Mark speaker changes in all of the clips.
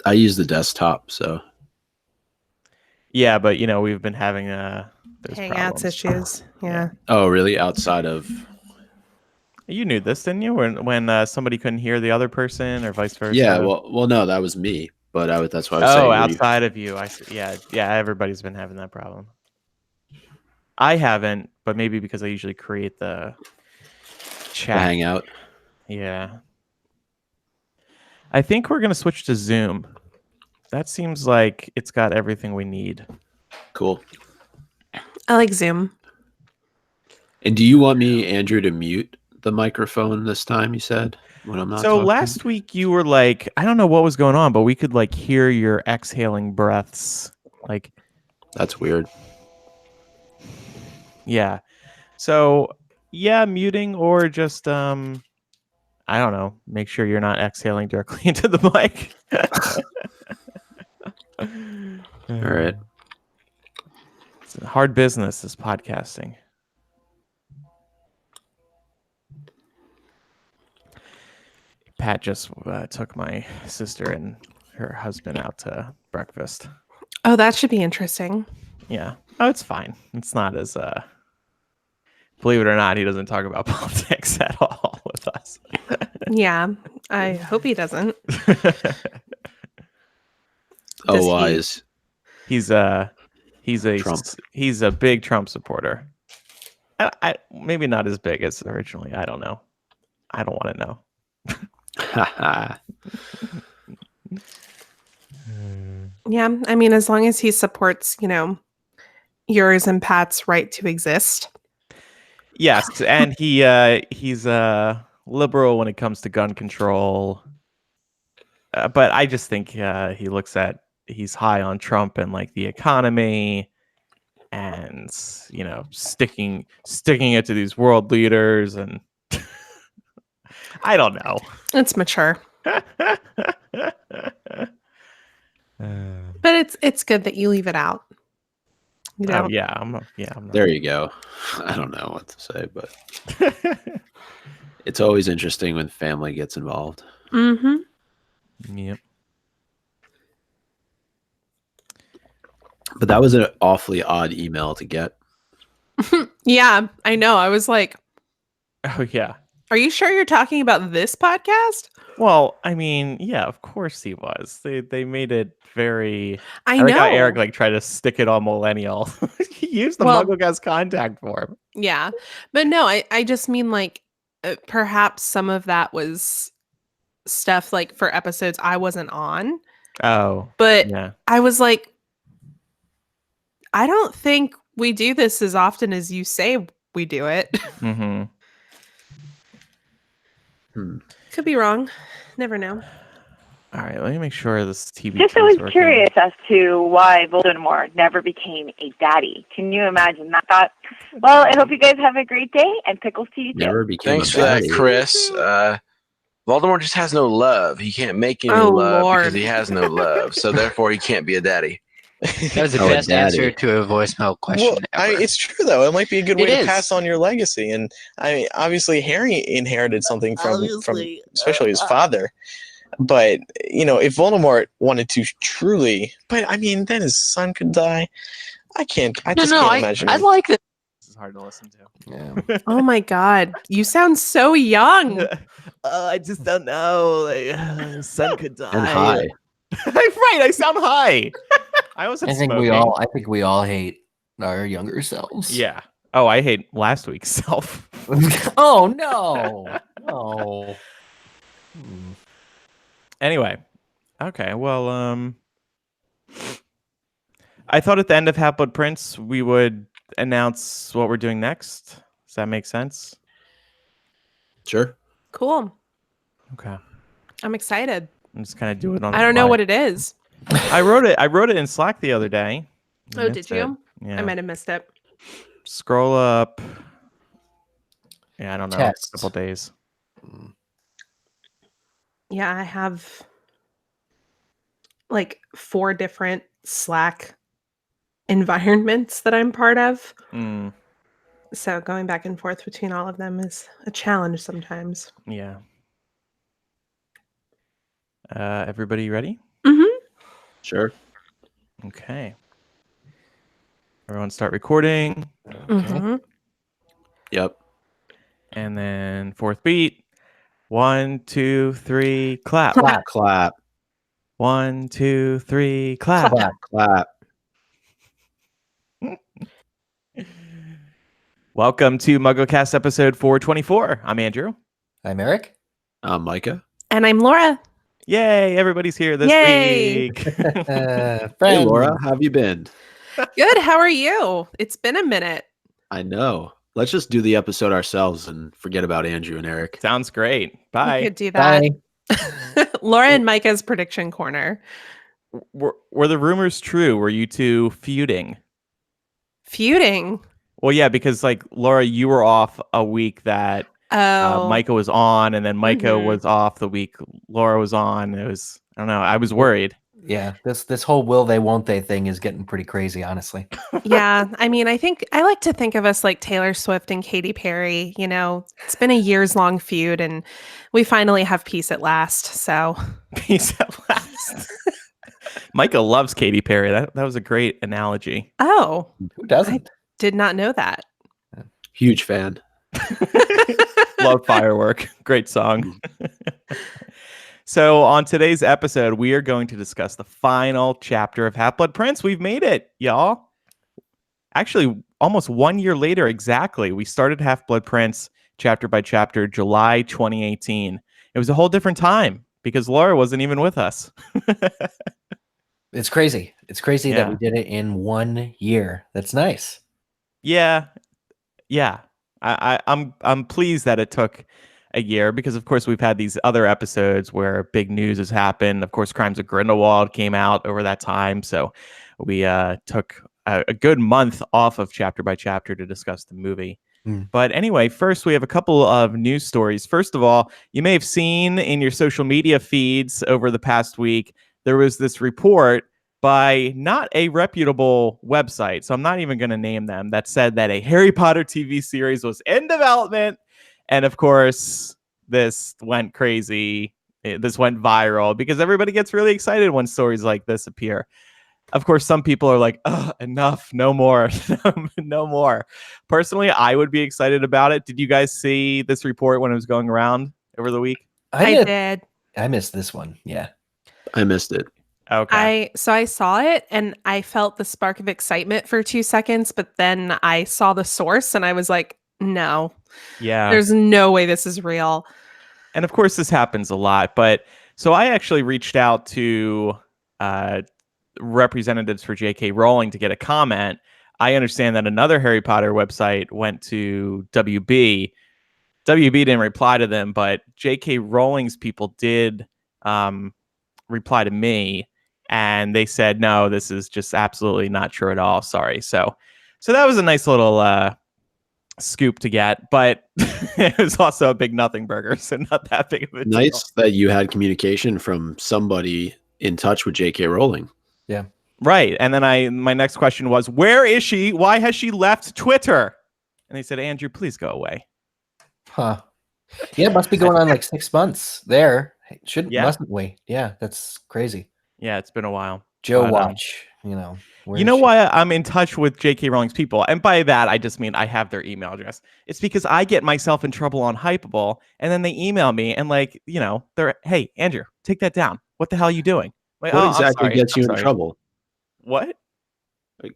Speaker 1: I use the desktop, so.
Speaker 2: Yeah, but we've been having those
Speaker 3: Hangouts
Speaker 2: problems.
Speaker 3: issues. Yeah.
Speaker 1: Oh, really? Outside of.
Speaker 2: You knew this, didn't you? When somebody couldn't hear the other person, or vice versa.
Speaker 1: Yeah. Well, no, that was me. But that's why I was
Speaker 2: saying.
Speaker 1: saying.
Speaker 2: Outside of you, I see. Yeah. Everybody's been having that problem. I haven't, but maybe because I usually create the chat.
Speaker 1: The Hangout.
Speaker 2: Yeah. I think we're gonna switch to Zoom. That seems like it's got everything we need.
Speaker 1: Cool.
Speaker 3: I like Zoom.
Speaker 1: And do you want me, Andrew, to mute the microphone this time? You said when I'm not.
Speaker 2: So
Speaker 1: talking?
Speaker 2: last week you were like, I don't know what was going on, but we could like hear your exhaling breaths. Like,
Speaker 1: that's weird.
Speaker 2: Yeah. So yeah, muting or just I don't know. Make sure you're not exhaling directly into the mic.
Speaker 1: All right.
Speaker 2: It's a hard business, this podcasting. Pat just took my sister and her husband out to breakfast.
Speaker 3: Oh, that should be interesting.
Speaker 2: Yeah. Oh, it's fine. It's not as believe it or not, he doesn't talk about politics at all with us.
Speaker 3: Yeah, I hope he doesn't.
Speaker 1: Oh, wise.
Speaker 2: He's a
Speaker 1: Trump.
Speaker 2: He's a big Trump supporter. I maybe not as big as originally. I don't know. I don't want to know.
Speaker 3: Yeah, I mean, as long as he supports, yours and Pat's right to exist.
Speaker 2: Yes, and he's liberal when it comes to gun control. But I just think he's high on Trump and like the economy, and sticking it to these world leaders, and I don't know.
Speaker 3: It's mature. But it's good that you leave it out.
Speaker 2: Oh yeah, I'm not.
Speaker 1: There you go. I don't know what to say, but it's always interesting when family gets involved.
Speaker 3: Mm-hmm.
Speaker 2: Yep.
Speaker 1: But that was an awfully odd email to get.
Speaker 3: Yeah, I know. I was like,
Speaker 2: oh yeah.
Speaker 3: Are you sure you're talking about this podcast?
Speaker 2: Well, I mean, yeah, of course he was. They made it very.
Speaker 3: I know.
Speaker 2: How Eric like tried to stick it on millennial. He used the MuggleGuys contact form.
Speaker 3: Yeah, but no, I just mean like perhaps some of that was stuff like for episodes I wasn't on.
Speaker 2: Oh,
Speaker 3: but
Speaker 2: yeah.
Speaker 3: I was like, I don't think we do this as often as you say we do it.
Speaker 2: Mm-hmm.
Speaker 3: Could be wrong. Never know.
Speaker 2: All right, let me make sure this TV.
Speaker 4: Just always curious as to why Voldemort never became a daddy. Can you imagine that thought? Well, I hope you guys have a great day, and pickles to you too.
Speaker 1: Never became
Speaker 5: Thanks for that, Chris. Voldemort just has no love. He can't make any love because he has no love. So therefore, he can't be a daddy.
Speaker 6: That was the best answer to a voicemail question ever.
Speaker 7: It's true, though. It might be a good way to pass on your legacy. And obviously, Harry inherited something from especially his father. But, if Voldemort wanted to truly... But, then his son could die. I can't imagine.
Speaker 6: I like it.
Speaker 2: This is hard to listen to.
Speaker 1: Yeah.
Speaker 3: Oh, my God. You sound so young.
Speaker 2: I just don't know. His son could die.
Speaker 1: And high.
Speaker 2: Right, I sound high. I think
Speaker 6: we all hate our younger selves.
Speaker 2: Yeah. Oh, I hate last week's self.
Speaker 6: Oh no. No.
Speaker 2: Anyway. Okay, well, I thought at the end of Half-Blood Prince we would announce what we're doing next. Does that make sense?
Speaker 1: Sure.
Speaker 3: Cool.
Speaker 2: Okay.
Speaker 3: I'm excited.
Speaker 2: I'm just kind of doing it on.
Speaker 3: I don't know what it is.
Speaker 2: I wrote it in Slack the other day.
Speaker 3: Oh, did you?
Speaker 2: Yeah.
Speaker 3: I might have missed it.
Speaker 2: Scroll up. Yeah, I don't know.
Speaker 6: Text.
Speaker 2: A couple days.
Speaker 3: Yeah, I have like 4 different Slack environments that I'm part of. So going back and forth between all of them is a challenge sometimes.
Speaker 2: Yeah. Everybody ready?
Speaker 3: Mm-hmm.
Speaker 1: Sure.
Speaker 2: Okay. Everyone start recording.
Speaker 3: Okay.
Speaker 1: Yep.
Speaker 2: And then fourth beat. 1, 2, 3, clap.
Speaker 1: Clap. Clap.
Speaker 2: 1, 2, 3, clap.
Speaker 1: Clap. Clap.
Speaker 2: Welcome to MuggleCast episode 424. I'm Andrew.
Speaker 6: I'm Eric.
Speaker 1: I'm Micah.
Speaker 3: And I'm Laura.
Speaker 2: Yay, everybody's here this week.
Speaker 1: Hey, Laura, how have you been?
Speaker 3: Good. How are you? It's been a minute.
Speaker 1: I know. Let's just do the episode ourselves and forget about Andrew and Eric.
Speaker 2: Sounds great. Bye.
Speaker 3: We could do that.
Speaker 6: Bye.
Speaker 3: Laura and Micah's prediction corner.
Speaker 2: Were the rumors true? Were you two feuding?
Speaker 3: Feuding.
Speaker 2: Well, yeah, because like Laura, you were off a week that Micah was on, and then Micah was off the week Laura was on. It was, I don't know, I was worried.
Speaker 6: Yeah, this whole will they won't they thing is getting pretty crazy, honestly.
Speaker 3: Yeah, I mean, I like to think of us like Taylor Swift and Katy Perry. You know, it's been a years-long feud, and we finally have peace at last. So
Speaker 2: peace at last. Micah loves Katy Perry. That was a great analogy.
Speaker 3: Oh,
Speaker 6: who doesn't?
Speaker 3: I did not know that.
Speaker 1: Huge fan.
Speaker 2: Love Firework. Great song. So on today's episode, we are going to discuss the final chapter of Half-Blood Prince. We've made it, y'all. Actually, almost 1 year later, exactly. We started Half-Blood Prince chapter by chapter, July 2018. It was a whole different time because Laura wasn't even with us.
Speaker 6: It's crazy. It's crazy that we did it in 1 year. That's nice.
Speaker 2: Yeah. I'm pleased that it took a year because, of course, we've had these other episodes where big news has happened. Of course, Crimes of Grindelwald came out over that time, so we took a good month off of chapter by chapter to discuss the movie. But anyway, first we have a couple of news stories. First of all, you may have seen in your social media feeds over the past week, there was this report by not a reputable website, so I'm not even going to name them, that said that a Harry Potter TV series was in development. And of course, this went crazy. This went viral because everybody gets really excited when stories like this appear. Of course, some people are like, enough, no more, no more. Personally, I would be excited about it. Did you guys see this report when it was going around over the week?
Speaker 3: I did.
Speaker 6: I missed this one. Yeah.
Speaker 1: I missed it.
Speaker 2: Okay.
Speaker 3: I saw it and I felt the spark of excitement for 2 seconds, but then I saw the source and I was like, no.
Speaker 2: Yeah.
Speaker 3: There's no way this is real.
Speaker 2: And of course, this happens a lot. But so I actually reached out to representatives for J.K. Rowling to get a comment. I understand that another Harry Potter website went to WB. WB didn't reply to them, but J.K. Rowling's people did reply to me. And they said, no, this is just absolutely not true at all. Sorry. So that was a nice little scoop to get, but it was also a big nothing burger, so not that big of a deal.
Speaker 1: Nice that you had communication from somebody in touch with J.K. Rowling.
Speaker 6: Yeah.
Speaker 2: Right. And then my next question was, where is she? Why has she left Twitter? And they said, Andrew, please go away.
Speaker 6: Huh. Yeah, it must be going on like 6 months there. Mustn't we? Yeah, that's crazy.
Speaker 2: Yeah, it's been a while.
Speaker 6: Joe Watch,
Speaker 2: why I'm in touch with J.K. Rowling's people? And by that, I just mean I have their email address. It's because I get myself in trouble on Hypeable, and then they email me and they're, hey, Andrew, take that down. What the hell are you doing? Like,
Speaker 1: what exactly gets you in trouble?
Speaker 2: What?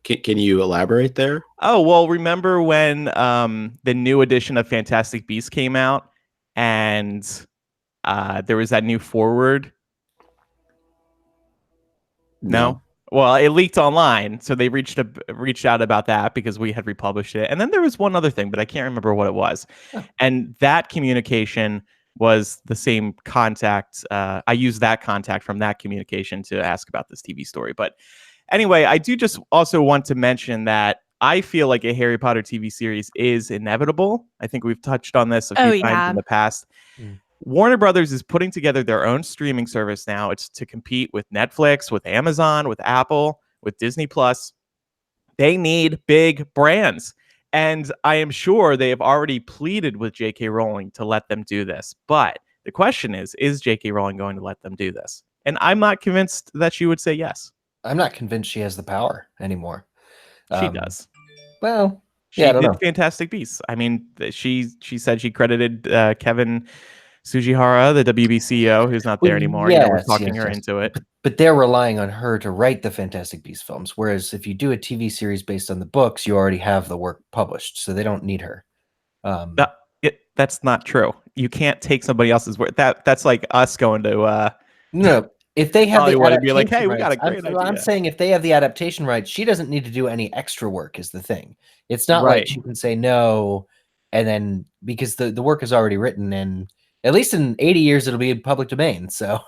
Speaker 1: Can you elaborate there?
Speaker 2: Oh, well, remember when the new edition of Fantastic Beasts came out and there was that new foreword? No? Well, it leaked online, so they reached out about that because we had republished it. And then there was one other thing, but I can't remember what it was. Oh. And that communication was the same contact. I used that contact from that communication to ask about this TV story. But anyway, I do just also want to mention that I feel like a Harry Potter TV series is inevitable. I think we've touched on this a few times in the past. Warner Brothers is putting together their own streaming service now. It's to compete with Netflix, with Amazon, with Apple, with Disney Plus. They need big brands. And I am sure they have already pleaded with J.K. Rowling to let them do this. But the question is J.K. Rowling going to let them do this? And I'm not convinced that she would say yes.
Speaker 6: I'm not convinced she has the power anymore.
Speaker 2: She does.
Speaker 6: Well,
Speaker 2: she
Speaker 6: yeah, I don't
Speaker 2: did
Speaker 6: know.
Speaker 2: Fantastic Beasts. I mean, she said she credited Kevin Sujihara, the WB CEO, who's not there anymore.
Speaker 6: Yes,
Speaker 2: was talking her into it.
Speaker 6: But they're relying on her to write the Fantastic Beasts films. Whereas if you do a TV series based on the books, you already have the work published, so they don't need her.
Speaker 2: That's not true. You can't take somebody else's work. That's like us going to
Speaker 6: no. If they have
Speaker 2: Hollywood
Speaker 6: the
Speaker 2: and be like, "Hey, we
Speaker 6: rights,
Speaker 2: got a great idea."
Speaker 6: I'm saying if they have the adaptation rights, she doesn't need to do any extra work. Is the thing. It's not
Speaker 2: Right.
Speaker 6: like she can say no, and then because the work is already written, and at least in 80 years it'll be in public domain. So.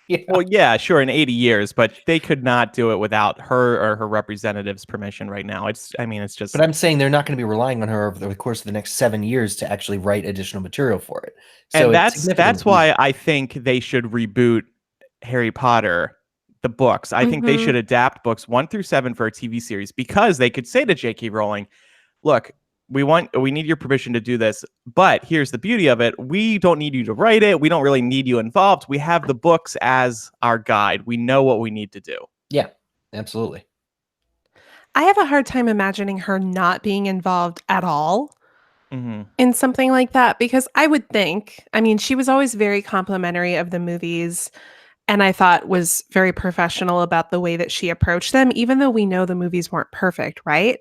Speaker 2: Yeah. Well, yeah, sure, in 80 years, but they could not do it without her or her representative's permission right now. It's just.
Speaker 6: But I'm saying they're not going to be relying on her over the course of the next 7 years to actually write additional material for it. So
Speaker 2: and that's why I think they should reboot Harry Potter, the books. I think they should adapt books 1 through 7 for a TV series, because they could say to J.K. Rowling, "Look, we need your permission to do this, but here's the beauty of it. We don't need you to write it. We don't really need you involved. We have the books as our guide. We know what we need to do."
Speaker 6: Yeah, absolutely.
Speaker 3: I have a hard time imagining her not being involved at all in something like that, because I would think, I mean, she was always very complimentary of the movies, and I thought was very professional about the way that she approached them, even though we know the movies weren't perfect, right?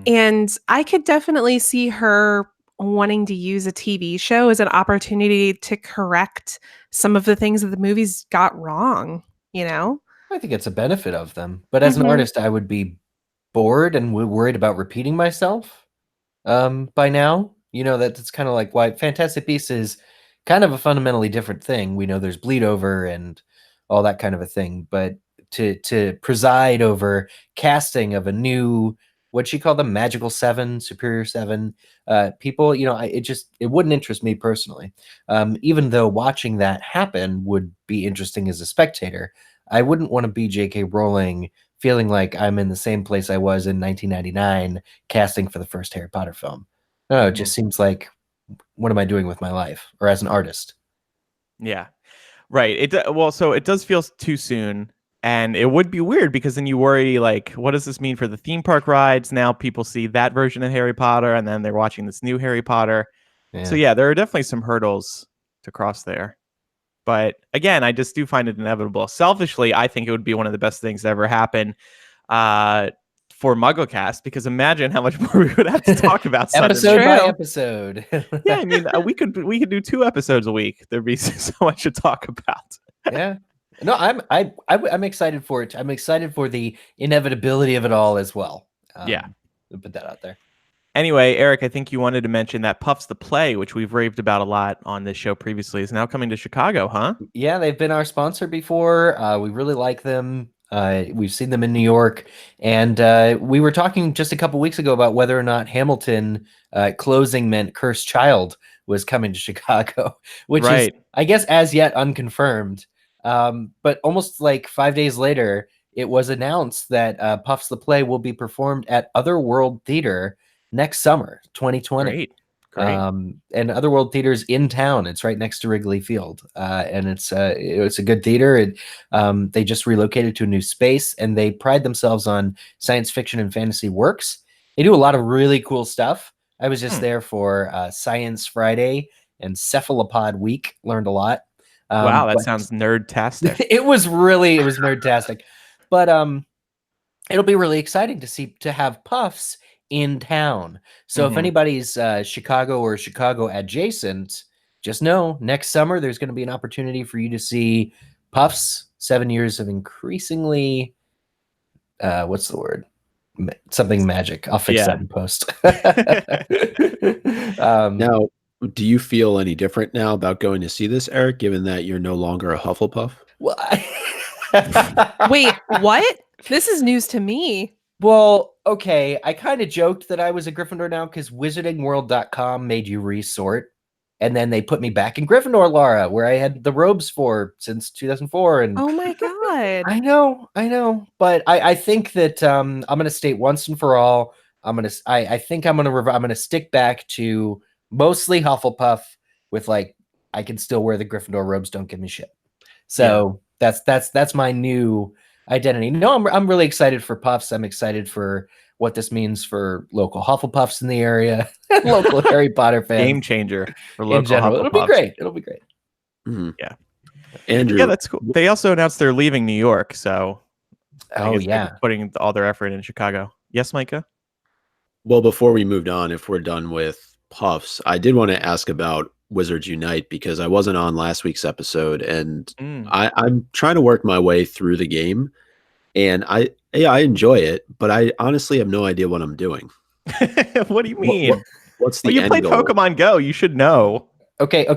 Speaker 3: And I could definitely see her wanting to use a TV show as an opportunity to correct some of the things that the movies got wrong, you know?
Speaker 6: I think it's a benefit of them. But as an artist, I would be bored and worried about repeating myself by now. You know, that's kind of like why Fantastic Beasts is kind of a fundamentally different thing. We know there's bleed over and all that kind of a thing. But to preside over casting of a new, what she called them, Magical Seven, Superior Seven people, you know, it wouldn't interest me personally. Even though watching that happen would be interesting as a spectator, I wouldn't want to be J.K. Rowling feeling like I'm in the same place I was in 1999 casting for the first Harry Potter film. No, it just seems like, what am I doing with my life, or as an artist?
Speaker 2: Yeah, right. So it does feel too soon. And it would be weird, because then you worry, like, what does this mean for the theme park rides? Now people see that version of Harry Potter, and then they're watching this new Harry Potter. Yeah. So yeah, there are definitely some hurdles to cross there. But again, I just do find it inevitable. Selfishly, I think it would be one of the best things to ever happen for MuggleCast, because imagine how much more we would have to talk about
Speaker 6: episode by episode.
Speaker 2: Yeah, I mean, we could do 2 episodes a week. There'd be so much to talk about.
Speaker 6: Yeah. No, I'm excited for it. I'm excited for the inevitability of it all as well.
Speaker 2: Yeah,
Speaker 6: we'll put that out there.
Speaker 2: Anyway, Eric, I think you wanted to mention that Puffs the Play, which we've raved about a lot on this show previously, is now coming to Chicago, huh?
Speaker 6: Yeah, they've been our sponsor before. We really like them. We've seen them in New York, and we were talking just a couple weeks ago about whether or not Hamilton closing meant Cursed Child was coming to Chicago, which is, I guess, as yet unconfirmed. But almost like 5 days later, it was announced that Puffs the Play will be performed at Otherworld Theater next summer, 2020.
Speaker 2: Great.
Speaker 6: And Otherworld Theater's in town. It's right next to Wrigley Field, and it's a good theater. They just relocated to a new space, and they pride themselves on science fiction and fantasy works. They do a lot of really cool stuff. I was just there for Science Friday and Cephalopod Week. Learned a lot.
Speaker 2: Wow, that sounds nerd-tastic.
Speaker 6: It was nerd-tastic. But it'll be really exciting to have Puffs in town. So if anybody's Chicago or Chicago adjacent, just know next summer there's going to be an opportunity for you to see Puffs. 7 years of increasingly, what's the word? Something magic. I'll fix that in post.
Speaker 1: Now, do you feel any different now about going to see this, Eric, given that you're no longer a Hufflepuff?
Speaker 6: Well,
Speaker 3: wait, what? This is news to me.
Speaker 6: Well, okay. I kind of joked that I was a Gryffindor now because wizardingworld.com made you resort. And then they put me back in Gryffindor, Laura, where I had the robes for since 2004. And
Speaker 3: oh my God.
Speaker 6: I know. But I think that I'm going to state once and for all, I think I'm going to stick back to mostly Hufflepuff with, like, I can still wear the Gryffindor robes. Don't give me shit. So that's my new identity. No, I'm really excited for Puffs. I'm excited for what this means for local Hufflepuffs in the area, local Harry Potter fans.
Speaker 2: Game changer for local
Speaker 6: in general.
Speaker 2: Hufflepuffs.
Speaker 6: It'll be great. It'll be great.
Speaker 1: Mm-hmm.
Speaker 2: Yeah.
Speaker 1: Andrew.
Speaker 2: Yeah, that's cool. They also announced they're leaving New York, so
Speaker 6: Oh yeah,
Speaker 2: putting all their effort in Chicago. Yes, Micah?
Speaker 1: Well, before we moved on, if we're done with Puffs, I did want to ask about Wizards Unite because I wasn't on last week's episode, and I'm trying to work my way through the game, and I enjoy it, but I honestly have no idea what I'm doing.
Speaker 2: What do you mean?
Speaker 1: What's the
Speaker 2: you
Speaker 1: end
Speaker 2: play
Speaker 1: goal?
Speaker 2: Pokemon Go? You should know.
Speaker 6: Okay.
Speaker 1: Well,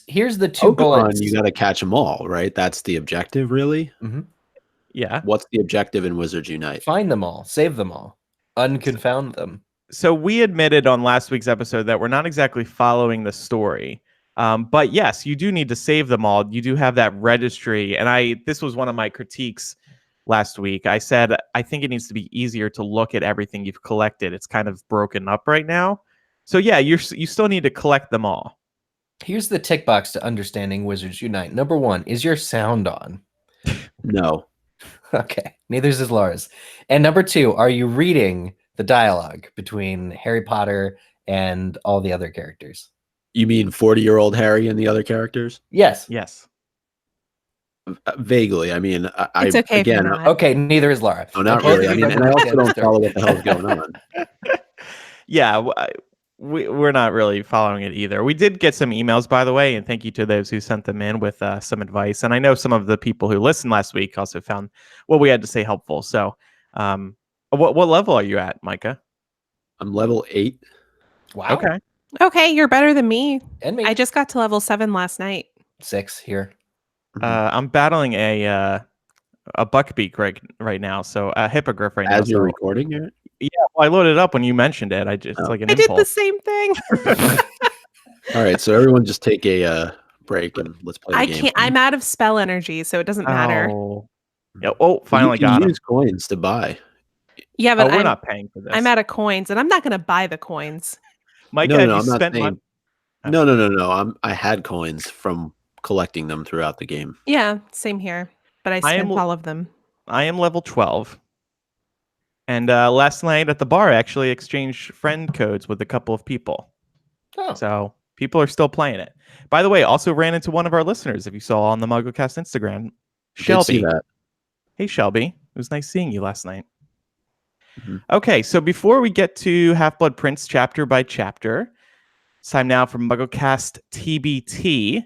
Speaker 6: here's the two bullets.
Speaker 1: You got to catch them all, right? That's the objective, really.
Speaker 6: Mm-hmm.
Speaker 2: Yeah.
Speaker 1: What's the objective in Wizards Unite?
Speaker 6: Find them all, save them all, unconfound them.
Speaker 2: So we admitted on last week's episode that we're not exactly following the story. But yes, you do need to save them all. You do have that registry. And this was one of my critiques last week. I said, I think it needs to be easier to look at everything you've collected. It's kind of broken up right now. So yeah, you still need to collect them all.
Speaker 6: Here's the tick box to understanding Wizards Unite. Number 1, is your sound on?
Speaker 1: No.
Speaker 6: Okay, neither is Laura's. And number 2, are you reading the dialogue between Harry Potter and all the other characters?
Speaker 1: You mean 40-year-old Harry and the other characters?
Speaker 6: Yes.
Speaker 2: Yes.
Speaker 1: Vaguely. I mean,
Speaker 3: it's okay
Speaker 1: again.
Speaker 3: if not.
Speaker 6: Okay, neither is Laura.
Speaker 1: No, not
Speaker 6: Okay,
Speaker 1: really. I mean, and I also don't follow what the hell's going on.
Speaker 2: Yeah, we're not really following it either. We did get some emails, by the way, and thank you to those who sent them in with some advice. And I know some of the people who listened last week also found what we had to say helpful. So, what level are you at, Micah?
Speaker 1: I'm level 8.
Speaker 6: Wow.
Speaker 3: Okay, you're better than me.
Speaker 6: And me.
Speaker 3: I just got to level 7 last night.
Speaker 6: 6 here.
Speaker 2: I'm battling a buckbeak right now, so a hippogriff right now.
Speaker 1: As you're recording it?
Speaker 2: Yeah, well, I loaded it up when you mentioned it. It's like an
Speaker 3: I did
Speaker 2: impulse.
Speaker 3: the same thing.
Speaker 1: All right, so everyone just take a break and let's play the game.
Speaker 3: I'm out of spell energy, so it doesn't matter.
Speaker 2: Oh, yeah. Oh, finally got
Speaker 1: you
Speaker 2: him.
Speaker 1: use coins to buy.
Speaker 3: Yeah, but
Speaker 2: we're not paying for this.
Speaker 3: I'm out of coins, and I'm not going to buy the coins.
Speaker 2: Micah,
Speaker 1: No,
Speaker 2: have you
Speaker 1: I'm not
Speaker 2: spent
Speaker 1: saying. No. I had coins from collecting them throughout the game.
Speaker 3: Yeah, same here. But I spent all of them.
Speaker 2: I am level 12. And last night at the bar, I actually exchanged friend codes with a couple of people.
Speaker 6: Oh.
Speaker 2: So people are still playing it. By the way, also ran into one of our listeners, if you saw on the MuggleCast Instagram, Shelby.
Speaker 1: Did see that.
Speaker 2: Hey, Shelby. It was nice seeing you last night. Mm-hmm. Okay, so before we get to Half-Blood Prince chapter by chapter, it's time now for MuggleCast TBT.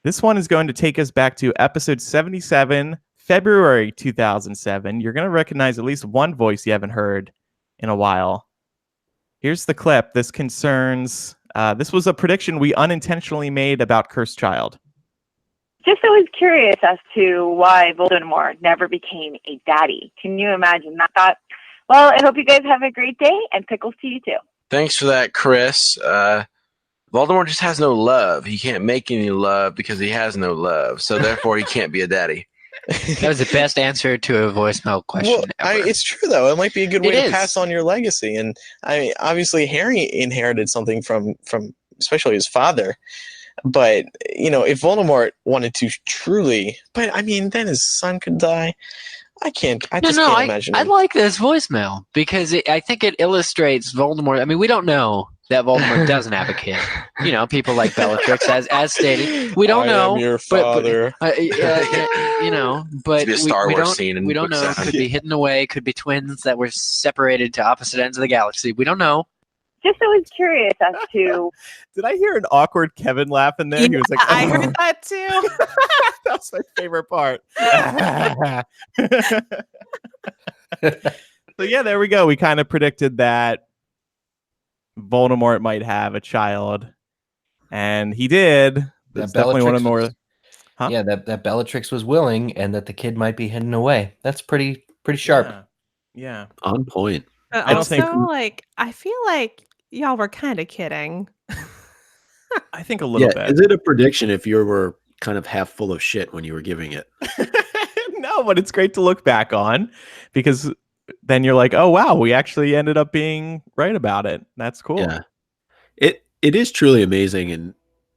Speaker 2: This one is going to take us back to episode 77, February 2007. You're going to recognize at least one voice you haven't heard in a while. Here's the clip. This concerns... this was a prediction we unintentionally made about Cursed Child.
Speaker 4: Just always curious as to why Voldemort never became a daddy. Can you imagine that thought? Well, I hope you guys have a great day, and pickles to you too.
Speaker 5: Thanks for that, Chris. Voldemort just has no love. He can't make any love because he has no love. So therefore, he can't be a daddy.
Speaker 8: That was the best answer to a voicemail question ever.
Speaker 7: It's true, though. It might be a good way to pass on your legacy. And obviously, Harry inherited something from especially his father. But, if Voldemort wanted to truly... But, then his son could die. I just can't imagine.
Speaker 8: I like this voicemail because I think it illustrates Voldemort. We don't know that Voldemort doesn't have a kid. People like Bellatrix, as stated. We don't know.
Speaker 7: I am your father.
Speaker 8: But
Speaker 5: be a Star Wars scene.
Speaker 8: We don't know. Could be hidden away. Could be twins that were separated to opposite ends of the galaxy. We don't know.
Speaker 4: Just always curious as to...
Speaker 2: Did I hear an awkward Kevin laugh in there?
Speaker 3: Yeah,
Speaker 2: he was like,
Speaker 3: I heard that too.
Speaker 2: That was my favorite part. So yeah, there we go. We kind of predicted that Voldemort might have a child, and he did. That's definitely one of the more...
Speaker 6: Huh? Yeah, that Bellatrix was willing, and that the kid might be hidden away. That's pretty sharp.
Speaker 2: Yeah.
Speaker 1: On point.
Speaker 3: I feel like y'all were kind of kidding.
Speaker 2: I think a little bit.
Speaker 1: Is it a prediction if you were kind of half full of shit when you were giving it?
Speaker 2: No, but it's great to look back on because then you're like, oh, wow, we actually ended up being right about it. That's cool.
Speaker 1: Yeah. It is truly amazing. And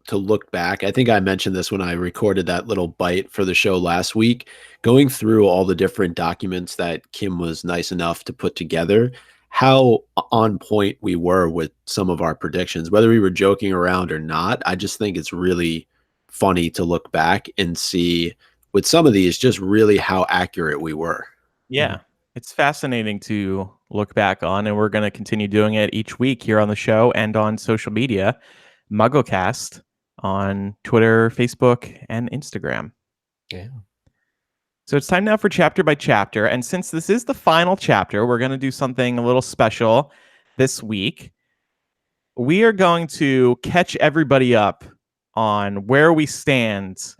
Speaker 1: to look back. I think I mentioned this when I recorded that little bite for the show last week, going through all the different documents that Kim was nice enough to put together, how on point we were with some of our predictions, whether we were joking around or not. I just think it's really funny to look back and see with some of these just really how accurate we were.
Speaker 2: Yeah. It's fascinating to look back on, and we're going to continue doing it each week here on the show and on social media. MuggleCast on Twitter, Facebook, and Instagram.
Speaker 6: Yeah.
Speaker 2: So it's time now for chapter by chapter. And since this is the final chapter, we're going to do something a little special this week. We are going to catch everybody up on where we stand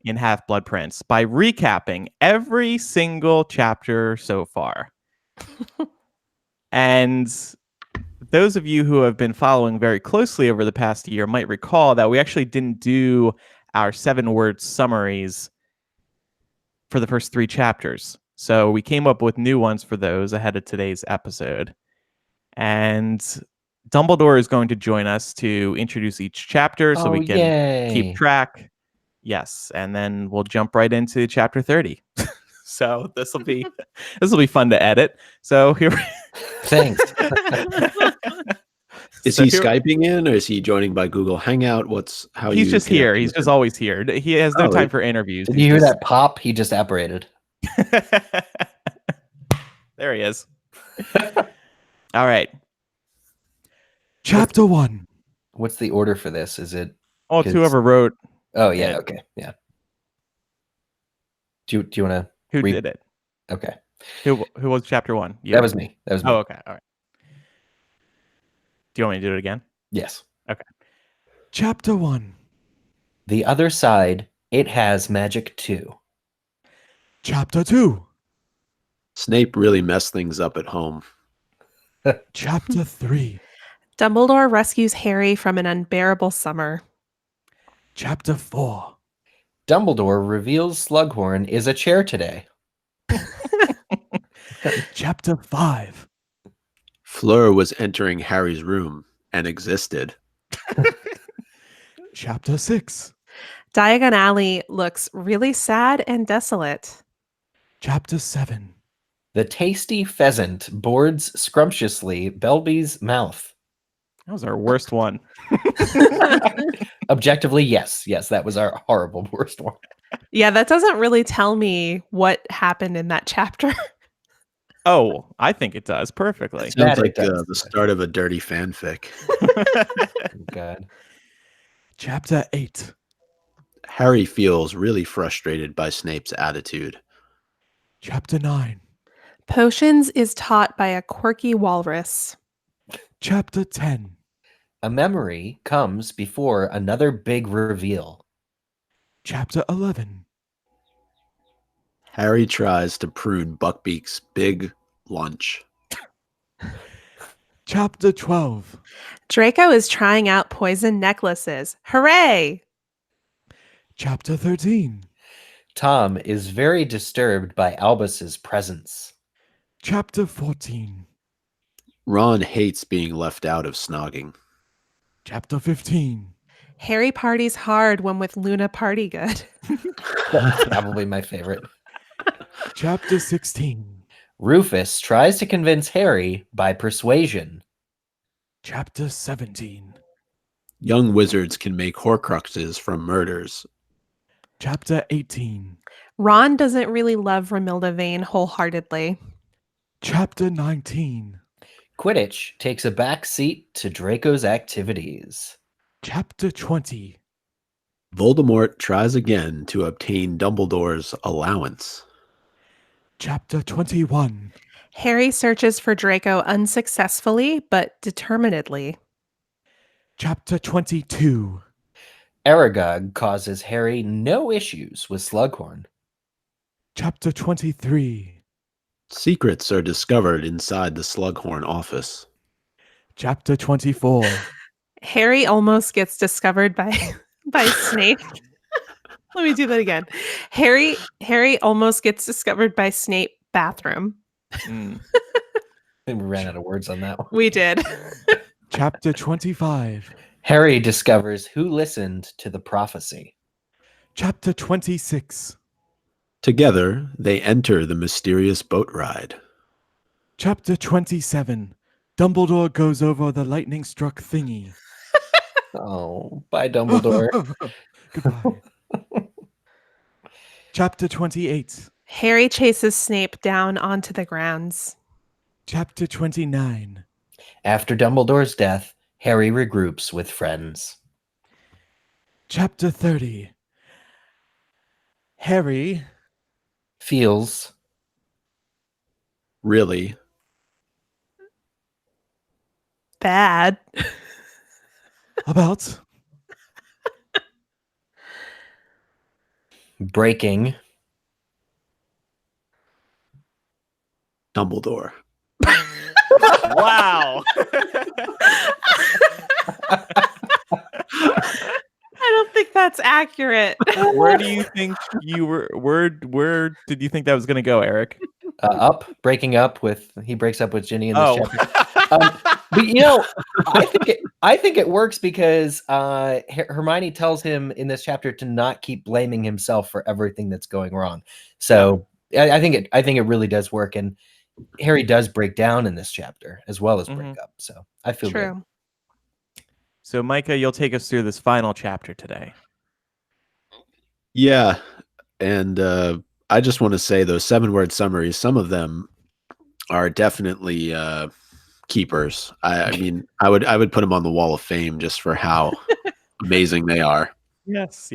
Speaker 2: in Half-Blood Prince by recapping every single chapter so far. And those of you who have been following very closely over the past year might recall that we actually didn't do our 7-word summaries for the first 3 chapters. So we came up with new ones for those ahead of today's episode. And Dumbledore is going to join us to introduce each chapter so we can keep track. Yes, and then we'll jump right into chapter 30. So this will be fun to edit. So here.
Speaker 6: Thanks.
Speaker 1: Is he Skyping in, or is he joining by Google Hangout?
Speaker 2: He's just here. He's just always here. He has no time for interviews.
Speaker 6: Did you hear that pop? He just apparated.
Speaker 2: There he is. All right. Chapter 1.
Speaker 6: What's the order for this? Is it?
Speaker 2: Oh, it's whoever wrote.
Speaker 6: Oh yeah. Okay. Yeah. Do you want to?
Speaker 2: Who did it?
Speaker 6: Okay.
Speaker 2: Who was chapter 1? You.
Speaker 6: That was me.
Speaker 2: Oh, okay. All right. Do you want me to do it again?
Speaker 6: Yes.
Speaker 2: Okay. Chapter 1.
Speaker 6: The Other Side. It has magic too.
Speaker 2: Chapter 2.
Speaker 1: Snape really messed things up at home.
Speaker 2: Chapter 3.
Speaker 3: Dumbledore rescues Harry from an unbearable summer.
Speaker 2: Chapter 4.
Speaker 6: Dumbledore reveals Slughorn is a chair today.
Speaker 2: Chapter 5.
Speaker 1: Fleur was entering Harry's room and existed.
Speaker 2: Chapter 6.
Speaker 3: Diagon Alley looks really sad and desolate.
Speaker 2: Chapter 7.
Speaker 6: The tasty pheasant boards scrumptiously Belby's mouth.
Speaker 2: That was our worst one.
Speaker 6: Objectively, yes. Yes, that was our horrible worst one.
Speaker 3: Yeah, that doesn't really tell me what happened in that chapter.
Speaker 2: Oh, I think it does perfectly.
Speaker 1: Sounds like the start of a dirty fanfic.
Speaker 6: God.
Speaker 2: Chapter 8.
Speaker 1: Harry feels really frustrated by Snape's attitude.
Speaker 2: Chapter 9.
Speaker 3: Potions is taught by a quirky walrus.
Speaker 2: Chapter 10.
Speaker 6: A memory comes before another big reveal.
Speaker 2: Chapter 11.
Speaker 1: Harry tries to prune Buckbeak's big lunch.
Speaker 2: Chapter 12.
Speaker 3: Draco is trying out poison necklaces. Hooray!
Speaker 2: Chapter 13.
Speaker 6: Tom is very disturbed by Albus's presence.
Speaker 2: Chapter 14.
Speaker 1: Ron hates being left out of snogging.
Speaker 2: Chapter 15.
Speaker 3: Harry parties hard when with Luna Partygood.
Speaker 6: That's probably my favorite.
Speaker 2: Chapter 16.
Speaker 6: Rufus tries to convince Harry by persuasion.
Speaker 2: Chapter 17.
Speaker 1: Young wizards can make Horcruxes from murders.
Speaker 2: Chapter 18.
Speaker 3: Ron doesn't really love Romilda Vane wholeheartedly.
Speaker 2: Chapter 19.
Speaker 6: Quidditch takes a back seat to Draco's activities.
Speaker 2: Chapter 20.
Speaker 1: Voldemort tries again to obtain Dumbledore's allowance.
Speaker 2: Chapter 21.
Speaker 3: Harry searches for Draco unsuccessfully, but determinedly.
Speaker 2: Chapter 22.
Speaker 6: Aragog causes Harry no issues with Slughorn.
Speaker 2: Chapter 23.
Speaker 1: Secrets are discovered inside the Slughorn office.
Speaker 2: Chapter 24.
Speaker 3: Harry almost gets discovered by Snape. Let me do that again. Harry almost gets discovered by Snape bathroom.
Speaker 6: We ran out of words on that one.
Speaker 3: We did.
Speaker 2: Chapter 25.
Speaker 6: Harry discovers who listened to the prophecy.
Speaker 2: Chapter 26.
Speaker 1: Together, they enter the mysterious boat ride.
Speaker 2: Chapter 27. Dumbledore goes over the lightning-struck thingy.
Speaker 6: Oh, bye, Dumbledore.
Speaker 2: Goodbye. Chapter 28.
Speaker 3: Harry chases Snape down onto the grounds.
Speaker 2: Chapter 29.
Speaker 6: After Dumbledore's death, Harry regroups with friends.
Speaker 2: Chapter 30. Harry
Speaker 6: feels
Speaker 1: really
Speaker 3: bad
Speaker 2: about
Speaker 6: breaking
Speaker 1: Dumbledore.
Speaker 2: Wow.
Speaker 3: I don't think that's accurate.
Speaker 2: Where do you think you were? Where did you think that was going to go, Eric?
Speaker 6: Breaking up with. He breaks up with Ginny in this chapter. But I think it works because Hermione tells him in this chapter to not keep blaming himself for everything that's going wrong. So I think it really does work, and Harry does break down in this chapter as well as break up. So I feel
Speaker 3: true.
Speaker 6: good.
Speaker 2: So Micah, you'll take us through this final chapter today.
Speaker 1: Yeah, and I just want to say those 7-word summaries, some of them are definitely keepers. I mean, I would put them on the wall of fame just for how amazing they are.
Speaker 2: Yes.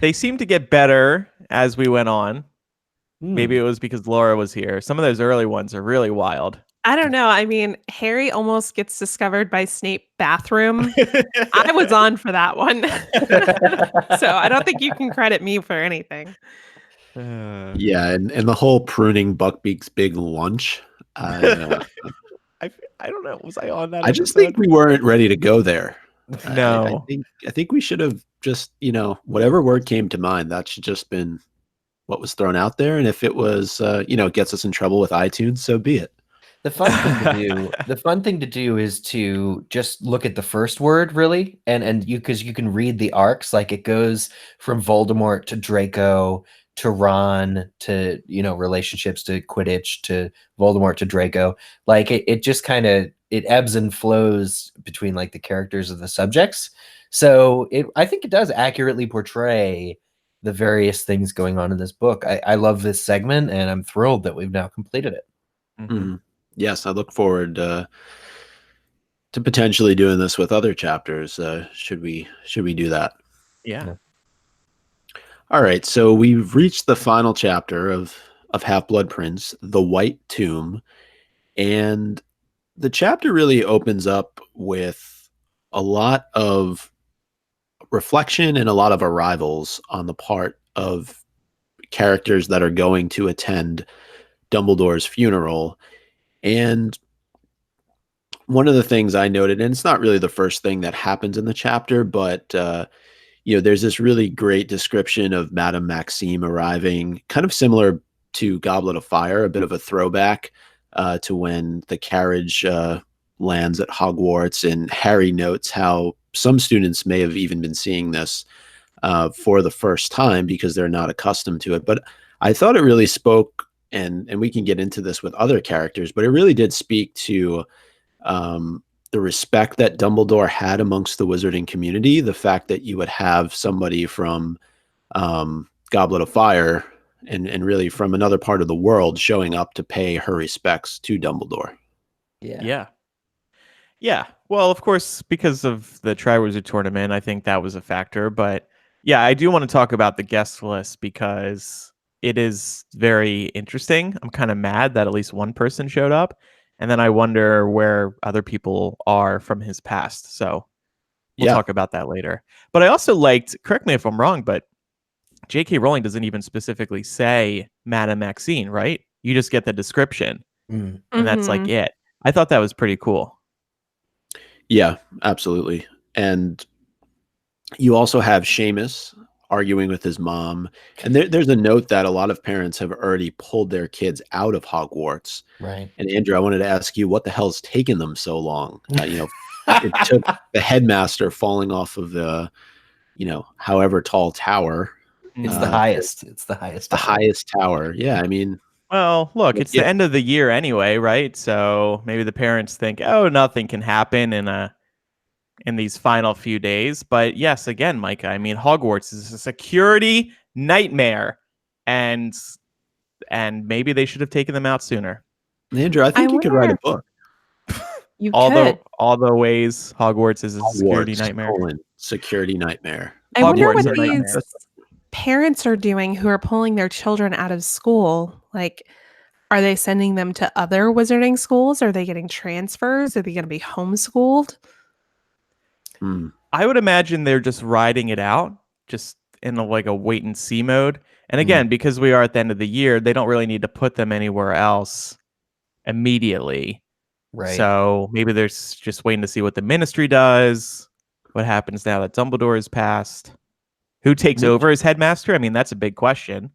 Speaker 2: They seem to get better as we went on. Maybe it was because Laura was here. Some of those early ones are really wild.
Speaker 3: I don't know. I mean, Harry almost gets discovered by Snape bathroom. I was on for that one. So I don't think you can credit me for anything.
Speaker 1: Yeah, and the whole pruning Buckbeak's big lunch.
Speaker 2: I don't know. Was I on that?
Speaker 1: I just think we weren't ready to go there.
Speaker 2: No.
Speaker 1: I think we should have just, whatever word came to mind, that should just been what was thrown out there. And if it was, gets us in trouble with iTunes, so be it.
Speaker 6: The fun thing to do is to just look at the first word, really, and because you can read the arcs, like it goes from Voldemort to Draco to Ron to relationships to Quidditch to Voldemort to Draco. Like it just kind of it ebbs and flows between like the characters of the subjects. So I think it does accurately portray the various things going on in this book. I love this segment, and I'm thrilled that we've now completed it.
Speaker 1: Mm-hmm. Yes, I look forward to potentially doing this with other chapters. Should we do that?
Speaker 2: Yeah.
Speaker 1: All right, so we've reached the final chapter of Half-Blood Prince, The White Tomb, and the chapter really opens up with a lot of reflection and a lot of arrivals on the part of characters that are going to attend Dumbledore's funeral. And one of the things I noted, and it's not really the first thing that happens in the chapter, but there's this really great description of Madame Maxime arriving, kind of similar to Goblet of Fire, a bit of a throwback to when the carriage lands at Hogwarts. And Harry notes how some students may have even been seeing this for the first time because they're not accustomed to it. But I thought it really spoke, and we can get into this with other characters, but it really did speak to the respect that Dumbledore had amongst the wizarding community. The fact that you would have somebody from Goblet of Fire and really from another part of the world showing up to pay her respects to Dumbledore.
Speaker 2: Yeah. Well, of course, because of the Triwizard Tournament, I think that was a factor. But yeah, I do want to talk about the guest list because it is very interesting. I'm kind of mad that at least one person showed up. And then I wonder where other people are from his past. So we'll talk about that later. But I also liked, correct me if I'm wrong, but J.K. Rowling doesn't even specifically say Madame Maxine, right? You just get the description. And that's like it. I thought that was pretty cool.
Speaker 1: Yeah, absolutely. And you also have Seamus arguing with his mom. And there's a note that a lot of parents have already pulled their kids out of Hogwarts.
Speaker 6: Right.
Speaker 1: And Andrew, I wanted to ask you, what the hell's taken them so long? it took the headmaster falling off of the, however tall tower.
Speaker 6: It's the highest. It's the highest.
Speaker 1: The highest tower. Yeah, I mean.
Speaker 2: Well, look, it's the end of the year anyway, right? So maybe the parents think, oh, nothing can happen in these final few days. But yes, again, Micah, I mean, Hogwarts is a security nightmare, and maybe they should have taken them out sooner.
Speaker 1: Andrew, I think you could write a book.
Speaker 3: You could.
Speaker 2: All the ways Hogwarts is a security nightmare.
Speaker 1: Security nightmare.
Speaker 3: I wonder what these parents are doing who are pulling their children out of school. Like, are they sending them to other wizarding schools? Are they getting transfers? Are they going to be homeschooled?
Speaker 2: I would imagine they're just riding it out, just in a wait and see mode. And again, because we are at the end of the year, they don't really need to put them anywhere else immediately.
Speaker 6: Right.
Speaker 2: So maybe they're just waiting to see what the ministry does, what happens now that Dumbledore is passed, who takes over as headmaster. I mean, that's a big question.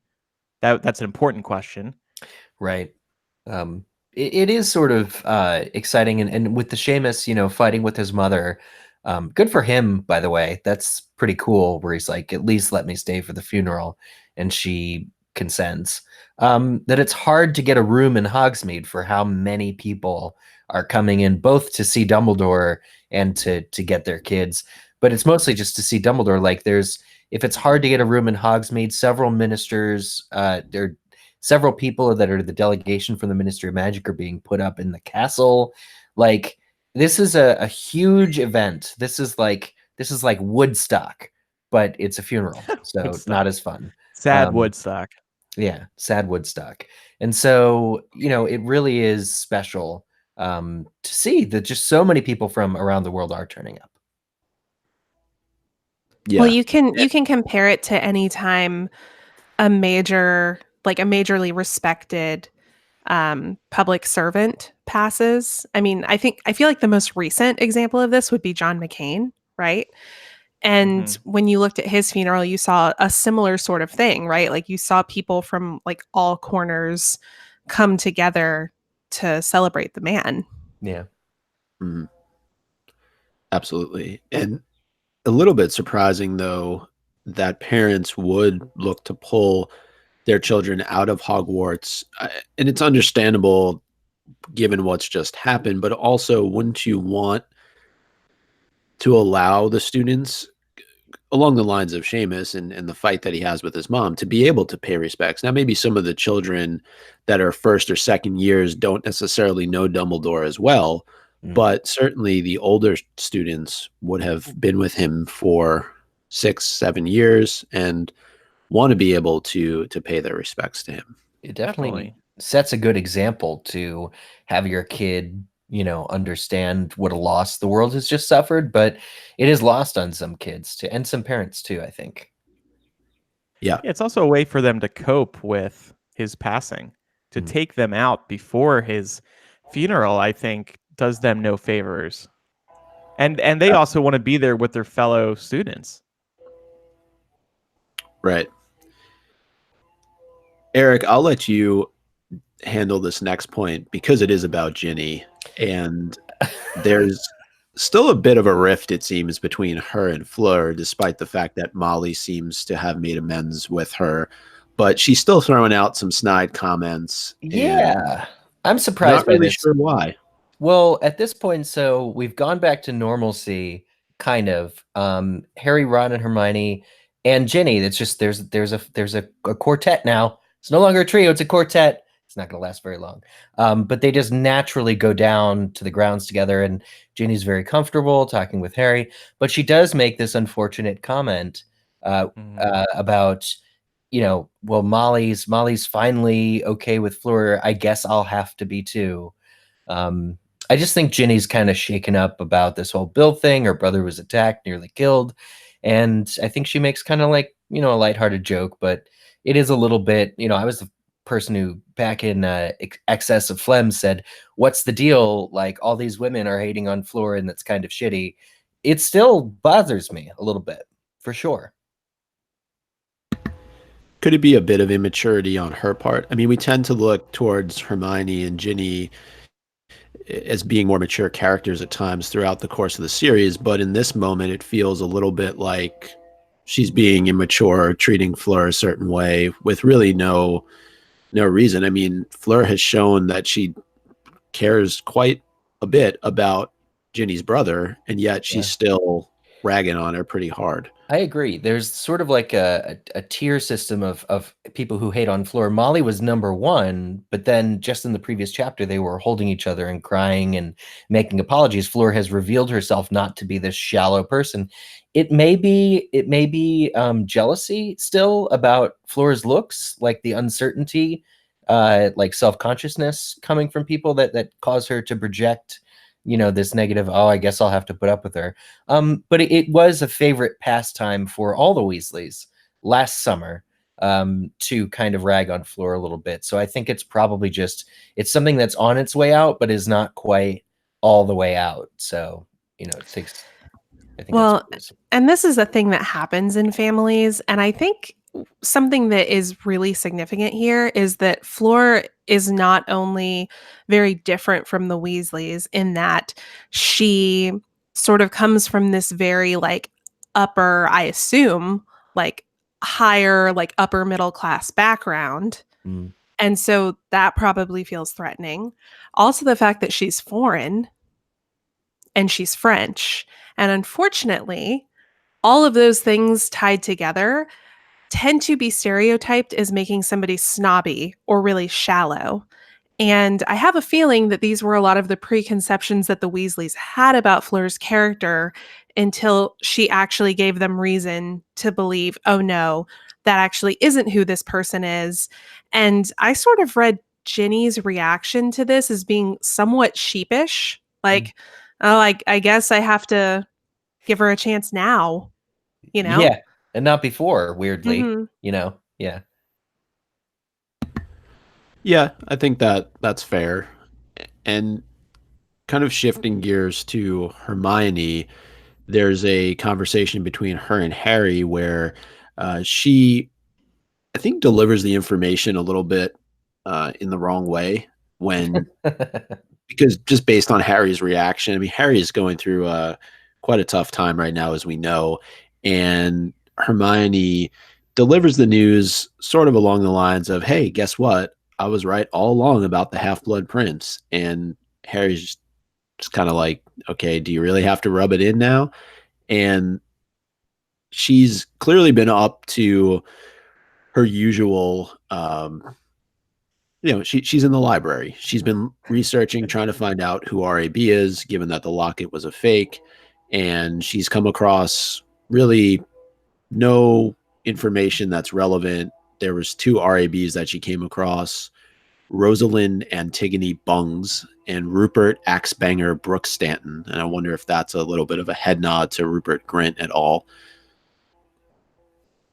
Speaker 2: That's an important question.
Speaker 6: Right. It is sort of exciting, and with the Seamus, fighting with his mother. Good for him, by the way. That's pretty cool. Where he's like, at least let me stay for the funeral, and she consents. That it's hard to get a room in Hogsmeade for how many people are coming in, both to see Dumbledore and to get their kids. But it's mostly just to see Dumbledore. Like, if it's hard to get a room in Hogsmeade, several ministers, several people that are the delegation from the Ministry of Magic are being put up in the castle. Like, this is a huge event. This is like Woodstock, but it's a funeral, so not as fun.
Speaker 2: Sad Woodstock.
Speaker 6: Yeah, sad Woodstock. And so, it really is special to see that just so many people from around the world are turning up.
Speaker 3: Yeah. Well, you can compare it to any time a majorly respected public servant passes. I mean, I feel like the most recent example of this would be John McCain, right? And when you looked at his funeral, you saw a similar sort of thing, right? Like, you saw people from all corners come together to celebrate the man.
Speaker 6: Yeah.
Speaker 1: Mm-hmm. Absolutely. And a little bit surprising, though, that parents would look to pull their children out of Hogwarts. And it's understandable given what's just happened, but also, wouldn't you want to allow the students, along the lines of Seamus and the fight that he has with his mom, to be able to pay respects? Now, maybe some of the children that are first or second years don't necessarily know Dumbledore as well, but certainly the older students would have been with him for 6-7 years and want to be able to pay their respects to him.
Speaker 6: It definitely sets a good example to have your kid, understand what a loss the world has just suffered, but it is lost on some kids too, and some parents too, I think.
Speaker 1: Yeah.
Speaker 2: It's also a way for them to cope with his passing. To take them out before his funeral, I think, does them no favors. And they also want to be there with their fellow students.
Speaker 1: Right. Eric, I'll let you handle this next point because it is about Ginny, and there's still a bit of a rift, it seems, between her and Fleur, despite the fact that Molly seems to have made amends with her, but she's still throwing out some snide comments.
Speaker 6: Yeah, I'm surprised.
Speaker 1: Not really sure why.
Speaker 6: Well, at this point, so we've gone back to normalcy, kind of. Harry, Ron, and Hermione, and Ginny. It's just there's a quartet now. It's no longer a trio; it's a quartet. It's not going to last very long. But they just naturally go down to the grounds together, and Ginny's very comfortable talking with Harry. But she does make this unfortunate comment about, well, Molly's finally okay with Fleur. I guess I'll have to be too. I just think Ginny's kind of shaken up about this whole Bill thing. Her brother was attacked, nearly killed. And I think she makes kind of like, a lighthearted joke, but it is a little bit, I was the person who back in Excess of Phlegm said, what's the deal? Like, all these women are hating on Fleur and that's kind of shitty. It still bothers me a little bit, for sure.
Speaker 1: Could it be a bit of immaturity on her part? I mean, we tend to look towards Hermione and Ginny as being more mature characters at times throughout the course of the series, but in this moment it feels a little bit like she's being immature, treating Fleur a certain way with really no reason. I mean, Fleur has shown that she cares quite a bit about Ginny's brother, and yet she's still ragging on her pretty hard.
Speaker 6: I agree. There's sort of like a tier system of people who hate on Fleur. Molly was number one, but then just in the previous chapter, they were holding each other and crying and making apologies. Fleur has revealed herself not to be this shallow person. It may be jealousy still about Fleur's looks, like the uncertainty, like self-consciousness coming from people that cause her to project, this negative, oh, I guess I'll have to put up with her. But it was a favorite pastime for all the Weasleys last summer, to kind of rag on Fleur a little bit. So I think it's probably it's something that's on its way out, but is not quite all the way out. So, it takes, I think.
Speaker 3: Well, and this is a thing that happens in families. And I think something that is really significant here is that Fleur is not only very different from the Weasleys in that she sort of comes from this very like upper, I assume, like higher, like upper middle class background.
Speaker 6: Mm.
Speaker 3: And so that probably feels threatening. Also, the fact that she's foreign and she's French. And unfortunately, all of those things tied together tend to be stereotyped as making somebody snobby or really shallow. And I have a feeling that these were a lot of the preconceptions that the Weasleys had about Fleur's character until she actually gave them reason to believe, oh no, that actually isn't who this person is. And I sort of read Ginny's reaction to this as being somewhat sheepish. Like, oh, I guess I have to give her a chance now,
Speaker 6: Yeah. And not before, weirdly,
Speaker 3: Mm-hmm.
Speaker 6: Yeah.
Speaker 1: Yeah, I think that's fair. And kind of shifting gears to Hermione, there's a conversation between her and Harry where she, I think, delivers the information a little bit in the wrong way because just based on Harry's reaction, I mean, Harry is going through quite a tough time right now, as we know, and Hermione delivers the news sort of along the lines of, hey, guess what? I was right all along about the Half-Blood Prince. And Harry's just kind of like, okay, do you really have to rub it in now? And she's clearly been up to her usual, she's in the library. She's been researching, trying to find out who RAB is, given that the locket was a fake. And she's come across really no information that's relevant. There was 2 RABs that she came across, Rosalind Antigone Bungs and Rupert Axebanger Brooks Stanton. And I wonder if that's a little bit of a head nod to Rupert Grint at all.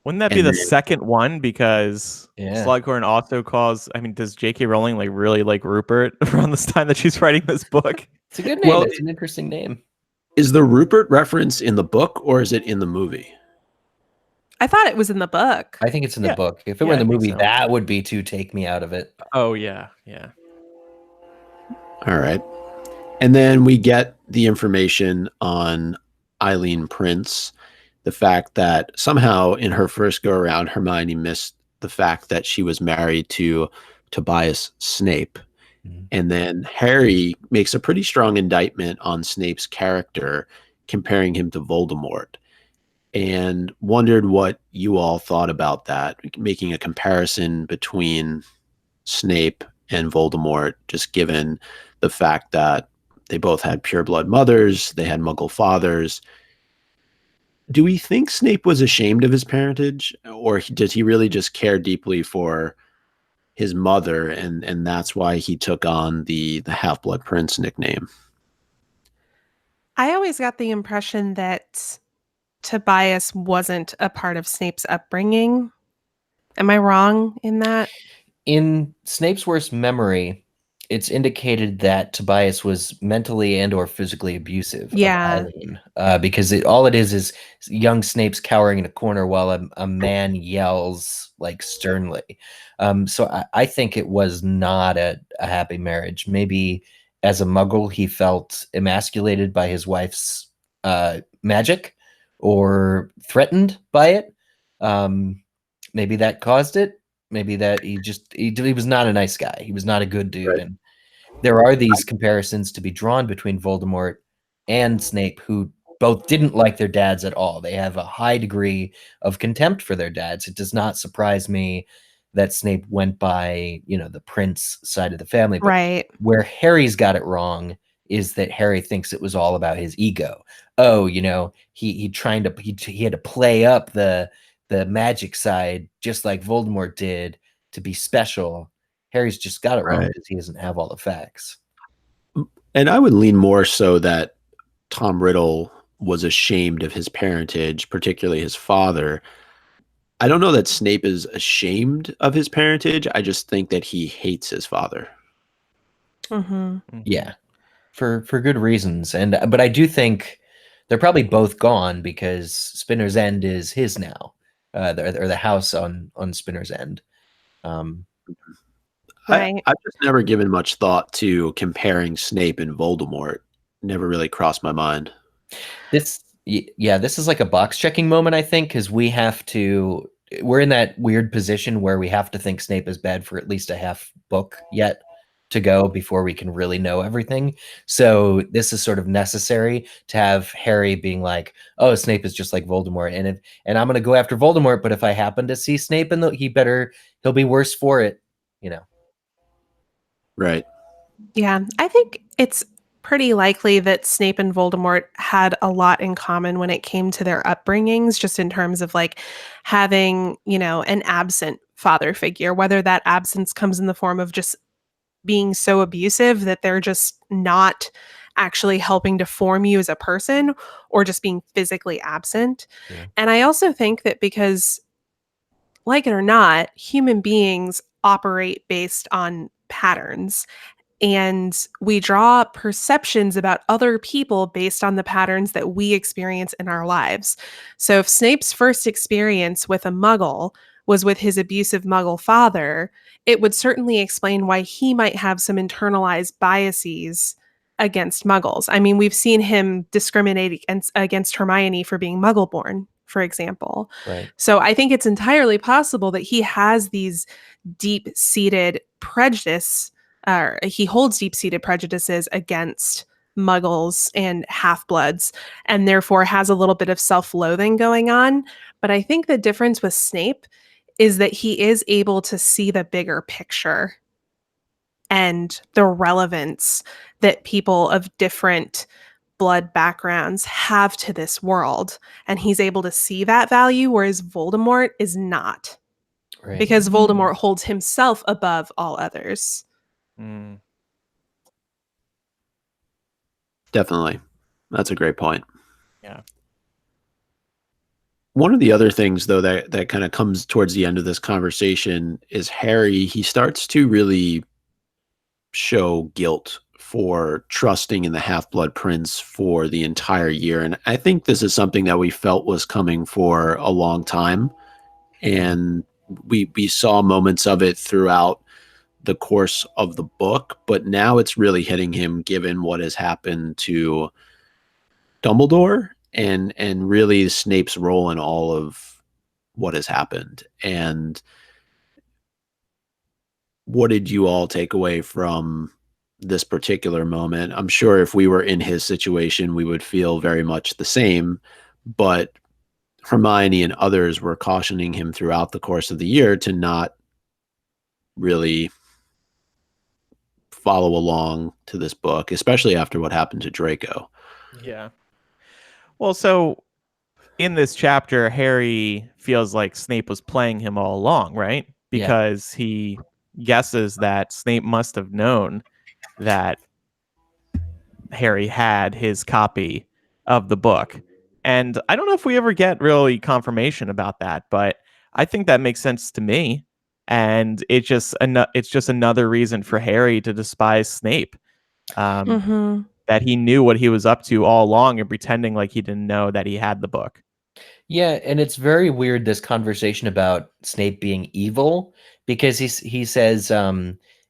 Speaker 2: Wouldn't that be the second one? Because Slughorn also calls, I mean, does J.K. Rowling really like Rupert around this time that she's writing this book?
Speaker 6: It's a good name. It's an interesting name.
Speaker 1: Is the Rupert reference in the book or is it in the movie?
Speaker 3: I thought it was in the book.
Speaker 6: I think it's in the book. If it were in the movie, that would be to take me out of it.
Speaker 2: Oh, yeah.
Speaker 1: All right. And then we get the information on Eileen Prince, the fact that somehow in her first go around, Hermione missed the fact that she was married to Tobias Snape. And then Harry makes a pretty strong indictment on Snape's character, comparing him to Voldemort. And wondered what you all thought about that, making a comparison between Snape and Voldemort, just given the fact that they both had pureblood mothers, they had Muggle fathers. Do we think Snape was ashamed of his parentage, or did he really just care deeply for his mother, and that's why he took on the Half-Blood Prince nickname?
Speaker 3: I always got the impression that Tobias wasn't a part of Snape's upbringing. Am I wrong in that?
Speaker 6: In Snape's worst memory, it's indicated that Tobias was mentally and or physically abusive of Eileen, because all it is young Snape's cowering in a corner while a man yells like sternly. So I think it was not a happy marriage. Maybe as a Muggle, he felt emasculated by his wife's magic or threatened by it. Maybe that caused it. Maybe that he was not a nice guy. He was not a good dude. Right. And there are these comparisons to be drawn between Voldemort and Snape, who both didn't like their dads at all. They have a high degree of contempt for their dads. It does not surprise me that Snape went by, the prince side of the family. But
Speaker 3: right.
Speaker 6: Where Harry's got it wrong is that Harry thinks it was all about his ego. Oh, he had to play up the magic side just like Voldemort did to be special. Harry's just got it wrong because he doesn't have all the facts.
Speaker 1: And I would lean more so that Tom Riddle was ashamed of his parentage, particularly his father. I don't know that Snape is ashamed of his parentage. I just think that he hates his father.
Speaker 3: Mm-hmm.
Speaker 6: Yeah, for good reasons. But I do think they're probably both gone because Spinner's End is his now, or the house on Spinner's End.
Speaker 3: Right.
Speaker 1: I've just never given much thought to comparing Snape and Voldemort. Never really crossed my mind.
Speaker 6: This is like a box checking moment, I think, because we're in that weird position where we have to think Snape is bad for at least a half book yet to go before we can really know everything. So this is sort of necessary to have Harry being like, oh, Snape is just like Voldemort. And I'm going to go after Voldemort. But if I happen to see Snape he'll be worse for it,
Speaker 1: Right.
Speaker 3: Yeah, I think it's pretty likely that Snape and Voldemort had a lot in common when it came to their upbringings, just in terms of like having, an absent father figure, whether that absence comes in the form of just being so abusive that they're just not actually helping to form you as a person, or just being physically absent. Yeah. And I also think that because, like it or not, human beings operate based on patterns. And we draw perceptions about other people based on the patterns that we experience in our lives. So if Snape's first experience with a Muggle was with his abusive Muggle father, it would certainly explain why he might have some internalized biases against Muggles. I mean, we've seen him discriminate against Hermione for being Muggle-born, for example.
Speaker 6: Right.
Speaker 3: So I think it's entirely possible that he has these deep-seated prejudice. He holds deep-seated prejudices against Muggles and half-bloods, and therefore has a little bit of self-loathing going on. But I think the difference with Snape is that he is able to see the bigger picture and the relevance that people of different blood backgrounds have to this world. And he's able to see that value, whereas Voldemort is not. Right. Because Voldemort holds himself above all others.
Speaker 2: Mm.
Speaker 1: Definitely. That's a great point.
Speaker 2: Yeah.
Speaker 1: One of the other things, though, that kind of comes towards the end of this conversation is Harry. He starts to really show guilt for trusting in the Half-Blood Prince for the entire year. And I think this is something that we felt was coming for a long time. And we saw moments of it throughout the course of the book, but now it's really hitting him given what has happened to Dumbledore and really Snape's role in all of what has happened. And what did you all take away from this particular moment? I'm sure if we were in his situation, we would feel very much the same, but Hermione and others were cautioning him throughout the course of the year to not really follow along to this book, especially after what happened to Draco.
Speaker 2: Yeah. Well, so in this chapter, Harry feels like Snape was playing him all along, right? Because he guesses that Snape must have known that Harry had his copy of the book. And I don't know if we ever get really confirmation about that, but I think that makes sense to me. And it's just another reason for Harry to despise Snape. That he knew what he was up to all along and pretending like he didn't know that he had the book.
Speaker 6: Yeah, and it's very weird, this conversation about Snape being evil, because he says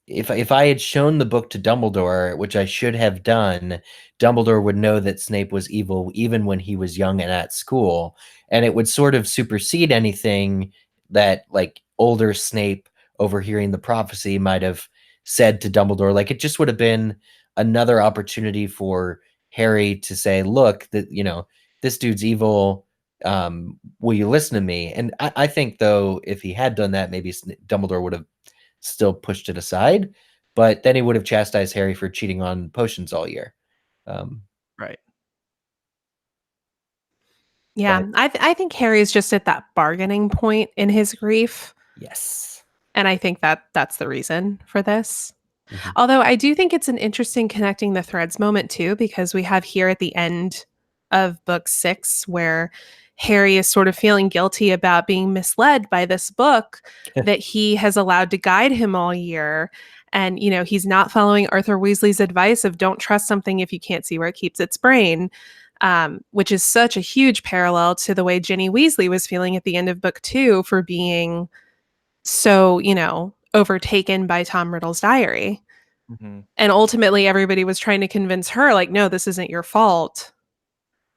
Speaker 6: if I had shown the book to Dumbledore, which I should have done, Dumbledore would know that Snape was evil even when he was young and at school, and it would sort of supersede anything that like older Snape overhearing the prophecy might have said to Dumbledore. Like it just would have been another opportunity for Harry to say, look, that this dude's evil. Will you listen to me? And I think though, if he had done that, maybe Dumbledore would have still pushed it aside, but then he would have chastised Harry for cheating on potions all year.
Speaker 2: Right.
Speaker 3: Yeah, I think Harry is just at that bargaining point in his grief.
Speaker 6: Yes.
Speaker 3: And I think that's the reason for this. Mm-hmm. Although I do think it's an interesting connecting the threads moment too, because we have here at the end of book 6 where Harry is sort of feeling guilty about being misled by this book that he has allowed to guide him all year. And, he's not following Arthur Weasley's advice of don't trust something if you can't see where it keeps its brain, which is such a huge parallel to the way Ginny Weasley was feeling at the end of book 2 for being so, overtaken by Tom Riddle's diary. Mm-hmm. And ultimately everybody was trying to convince her, like, no, this isn't your fault.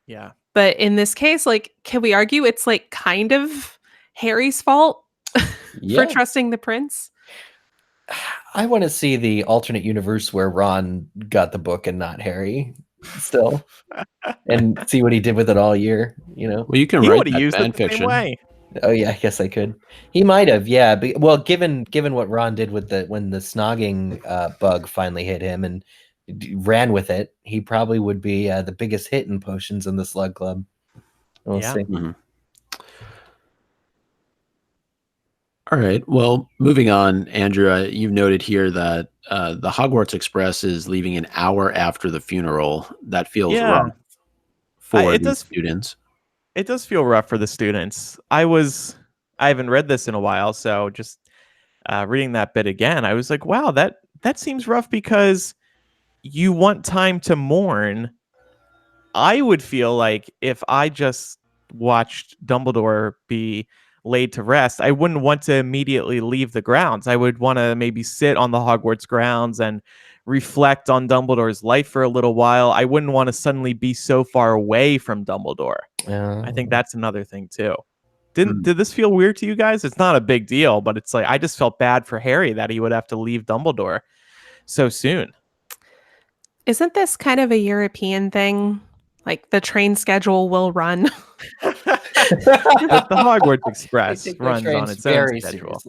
Speaker 2: Yeah.
Speaker 3: But in this case, like, can we argue it's like kind of Harry's fault for trusting the prince?
Speaker 6: I want to see the alternate universe where Ron got the book and not Harry still, and see what he did with it all year.
Speaker 1: Well, you can write that fan fiction.
Speaker 2: Way.
Speaker 6: Oh yeah, I guess I could. He might have, yeah. But, well, given what Ron did with when the snogging bug finally hit him and ran with it, he probably would be the biggest hit in potions in the Slug Club. We'll see.
Speaker 1: Mm-hmm. All right. Well, moving on, Andrew, you've noted here that the Hogwarts Express is leaving an hour after the funeral. That feels rough for the students.
Speaker 2: It does feel rough for the students. I haven't read this in a while, so just reading that bit again, I was like, wow, that seems rough because you want time to mourn. I would feel like if I just watched Dumbledore be laid to rest, I wouldn't want to immediately leave the grounds. I would want to maybe sit on the Hogwarts grounds and reflect on Dumbledore's life for a little while. I wouldn't want to suddenly be so far away from Dumbledore. I think that's another thing too. Did this feel weird to you guys? It's not a big deal, but it's like I just felt bad for Harry that he would have to leave Dumbledore so soon.
Speaker 3: Isn't this kind of a European thing? Like the train schedule will run.
Speaker 2: The Hogwarts Express runs on its own schedule.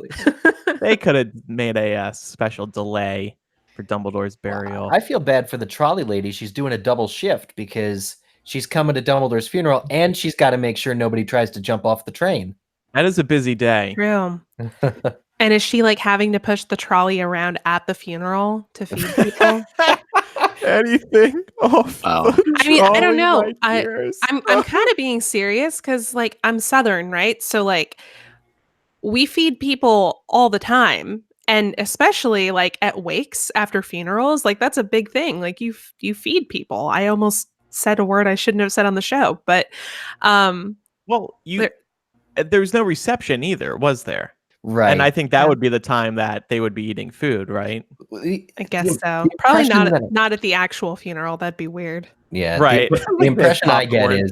Speaker 2: They could have made a special delay for Dumbledore's burial.
Speaker 6: I feel bad for the trolley lady. She's doing a double shift because she's coming to Dumbledore's funeral and she's got to make sure nobody tries to jump off the train.
Speaker 2: That is a busy day.
Speaker 3: True. And is she like having to push the trolley around at the funeral to feed people?
Speaker 2: Anything off.
Speaker 3: I mean, I don't know. I'm kind of being serious because like I'm Southern, right? So like we feed people all the time. And especially like at wakes after funerals, like that's a big thing. Like you feed people. I almost said a word I shouldn't have said on the show, but
Speaker 2: there was no reception either, was there?
Speaker 6: Right.
Speaker 2: And I think that would be the time that they would be eating food, right?
Speaker 3: I guess so. Probably not at the actual funeral. That'd be weird.
Speaker 6: Yeah.
Speaker 2: Right.
Speaker 6: The impression I get is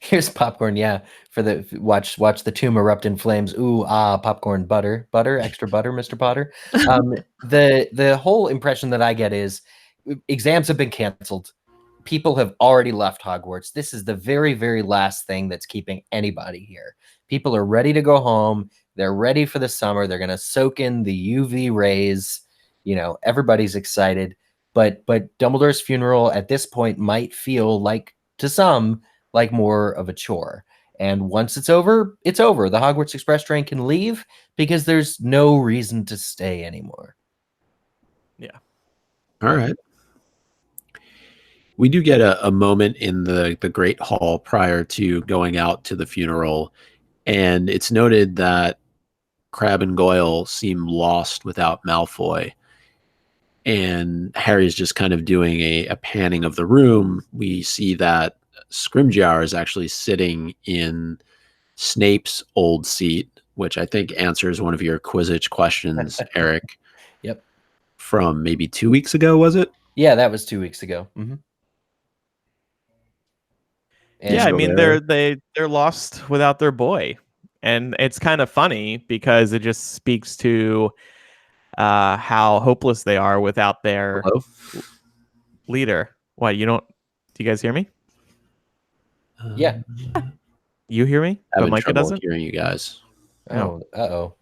Speaker 6: here's popcorn. Yeah. For the watch the tomb erupt in flames. Ooh, popcorn, butter, extra butter, Mr. Potter. The whole impression that I get is exams have been canceled. People have already left Hogwarts. This is the very, very last thing that's keeping anybody here. People are ready to go home. They're ready for the summer. They're going to soak in the UV rays. Everybody's excited. But Dumbledore's funeral at this point might feel like, to some, like more of a chore. And once it's over, it's over. The Hogwarts Express train can leave because there's no reason to stay anymore.
Speaker 2: Yeah.
Speaker 1: All right. We do get a moment in the Great Hall prior to going out to the funeral, and it's noted that Crabbe and Goyle seem lost without Malfoy. And Harry's just kind of doing a panning of the room. We see that Scrimgeour is actually sitting in Snape's old seat, which I think answers one of your Quidditch questions, Eric.
Speaker 6: Yep.
Speaker 1: from maybe 2 weeks ago, was it?
Speaker 6: Yeah, that was 2 weeks ago. Mm-hmm.
Speaker 2: Yeah, I mean they're lost without their boy, and it's kind of funny because it just speaks to how hopeless they are without their leader. What, you don't? Do you guys hear me?
Speaker 6: Yeah.
Speaker 2: You hear me? But Micah doesn't?
Speaker 1: Hearing you guys.
Speaker 6: Oh, uh-oh.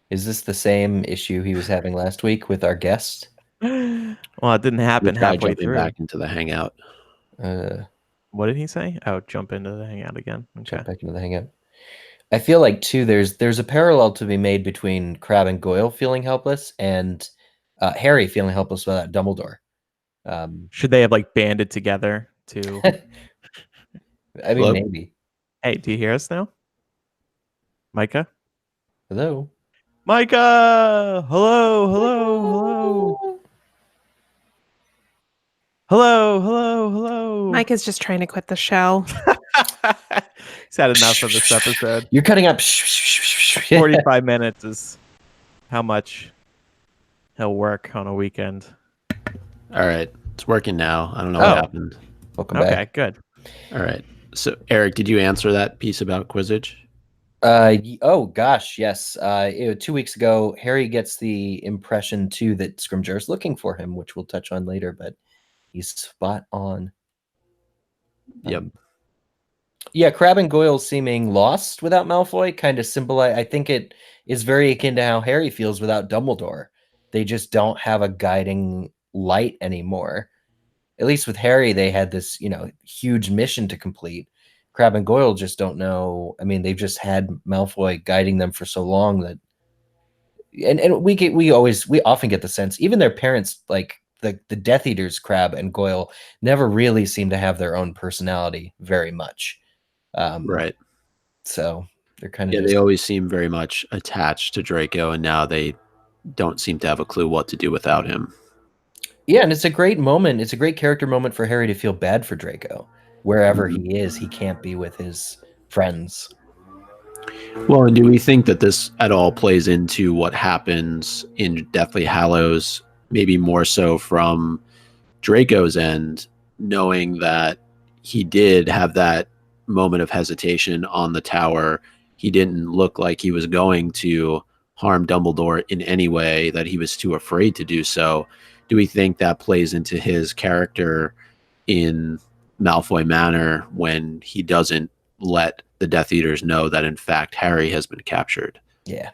Speaker 6: Is this the same issue he was having last week with our guest?
Speaker 2: Well, it didn't happen halfway through.
Speaker 1: Back into the Hangout.
Speaker 2: What did he say? Oh, jump into the Hangout again. Okay.
Speaker 6: Jump back into the Hangout. I feel like, too, there's a parallel to be made between Crabbe and Goyle feeling helpless and Harry feeling helpless without Dumbledore.
Speaker 2: Should they have like banded together to?
Speaker 6: I mean, maybe.
Speaker 2: Hey, do you hear us now, Micah?
Speaker 6: Hello,
Speaker 2: Micah. Hello, hello, hello. Hello, hello, hello.
Speaker 3: Micah's just trying to quit the show.
Speaker 2: He's had enough of this episode.
Speaker 6: You're cutting up.
Speaker 2: 45 minutes is how much he'll work on a weekend.
Speaker 1: All right. It's working now. I don't know what happened.
Speaker 6: Welcome back.
Speaker 2: Okay, good.
Speaker 1: All right. So, Eric, did you answer that piece about Quizzitch?
Speaker 6: Oh, gosh, yes. 2 weeks ago, Harry gets the impression, too, that Scrimgeour is looking for him, which we'll touch on later, but he's spot on.
Speaker 1: Yep.
Speaker 6: Yeah, Crabbe and Goyle seeming lost without Malfoy kind of symbolize. I think it is very akin to how Harry feels without Dumbledore. They just don't have a guiding light anymore. At least with Harry, they had this, huge mission to complete. Crabbe and Goyle just don't know. I mean, they've just had Malfoy guiding them for so long that, and we often get the sense, even their parents, like the Death Eaters, Crabbe and Goyle, never really seem to have their own personality very much.
Speaker 1: Right.
Speaker 6: So they're kind of
Speaker 1: they always seem very much attached to Draco, and now they don't seem to have a clue what to do without him.
Speaker 6: Yeah, and it's a great moment. It's a great character moment for Harry to feel bad for Draco. Wherever he is, he can't be with his friends.
Speaker 1: Well, and do we think that this at all plays into what happens in Deathly Hallows, maybe more so from Draco's end, knowing that he did have that moment of hesitation on the tower? He didn't look like he was going to harm Dumbledore in any way, that he was too afraid to do so. Do we think that plays into his character in Malfoy Manor when he doesn't let the Death Eaters know that in fact Harry has been captured?
Speaker 6: Yeah,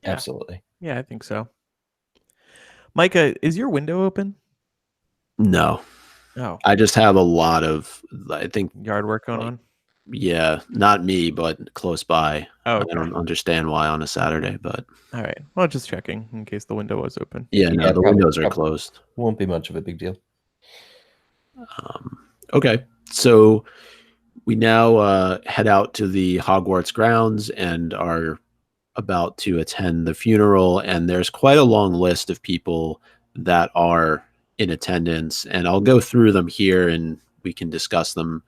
Speaker 6: absolutely.
Speaker 2: Yeah, I think so. Micah, is your window open?
Speaker 1: No.
Speaker 2: Oh.
Speaker 1: I just have a lot of, I think,
Speaker 2: yard work going on.
Speaker 1: Yeah, not me, but close by.
Speaker 2: Oh, okay.
Speaker 1: I don't understand why on a Saturday, but
Speaker 2: all right. Well, just checking in case the window was open.
Speaker 1: Yeah, no, the windows are closed.
Speaker 6: Won't be much of a big deal.
Speaker 1: Okay, so we now head out to the Hogwarts grounds and are about to attend the funeral, and there's quite a long list of people that are in attendance, and I'll go through them here and we can discuss them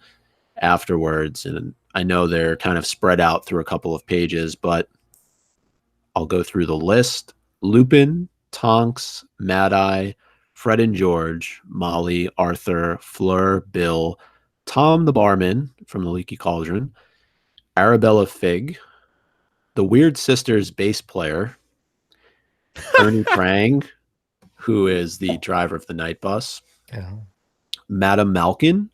Speaker 1: afterwards. And I know they're kind of spread out through a couple of pages, but I'll go through the list. Lupin, Tonks, Mad-Eye, Fred and George, Molly, Arthur, Fleur, Bill, Tom the barman from the Leaky Cauldron, Arabella Fig, the Weird Sisters bass player, Ernie Prang, who is the driver of the night bus, Madame Malkin,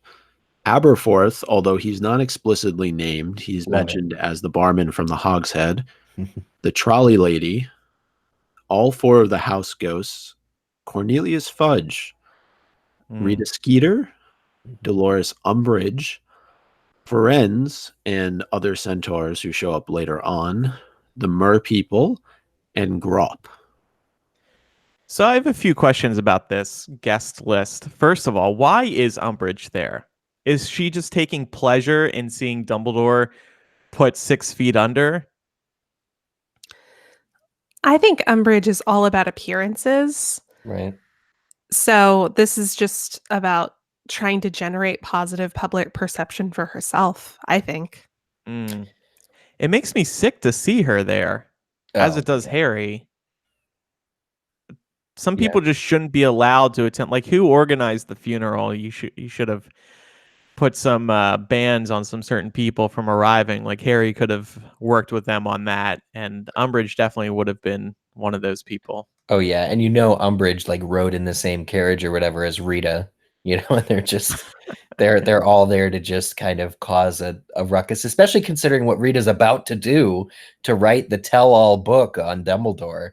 Speaker 1: Aberforth, although he's not explicitly named, he's mentioned as the barman from the Hogshead, the Trolley Lady, all four of the house ghosts, Cornelius Fudge, Rita Skeeter, Dolores Umbridge, Firenze, and other centaurs who show up later on, the Mer people, and Grop.
Speaker 2: So I have a few questions about this guest list. First of all, why is Umbridge there? Is she just taking pleasure in seeing Dumbledore put 6 feet under?
Speaker 3: I think Umbridge is all about appearances.
Speaker 6: Right.
Speaker 3: So this is just about trying to generate positive public perception for herself, I think.
Speaker 2: It makes me sick to see her there, as it does Harry. some people just shouldn't be allowed to attend. Like, who organized the funeral? You should have put some bans on some certain people from arriving. Like, Harry could have worked with them on that, and Umbridge definitely would have been one of those people.
Speaker 6: Oh yeah, and Umbridge like rode in the same carriage or whatever as Rita, and they're just they're all there to just kind of cause a ruckus, especially considering what Rita's about to do to write the tell-all book on Dumbledore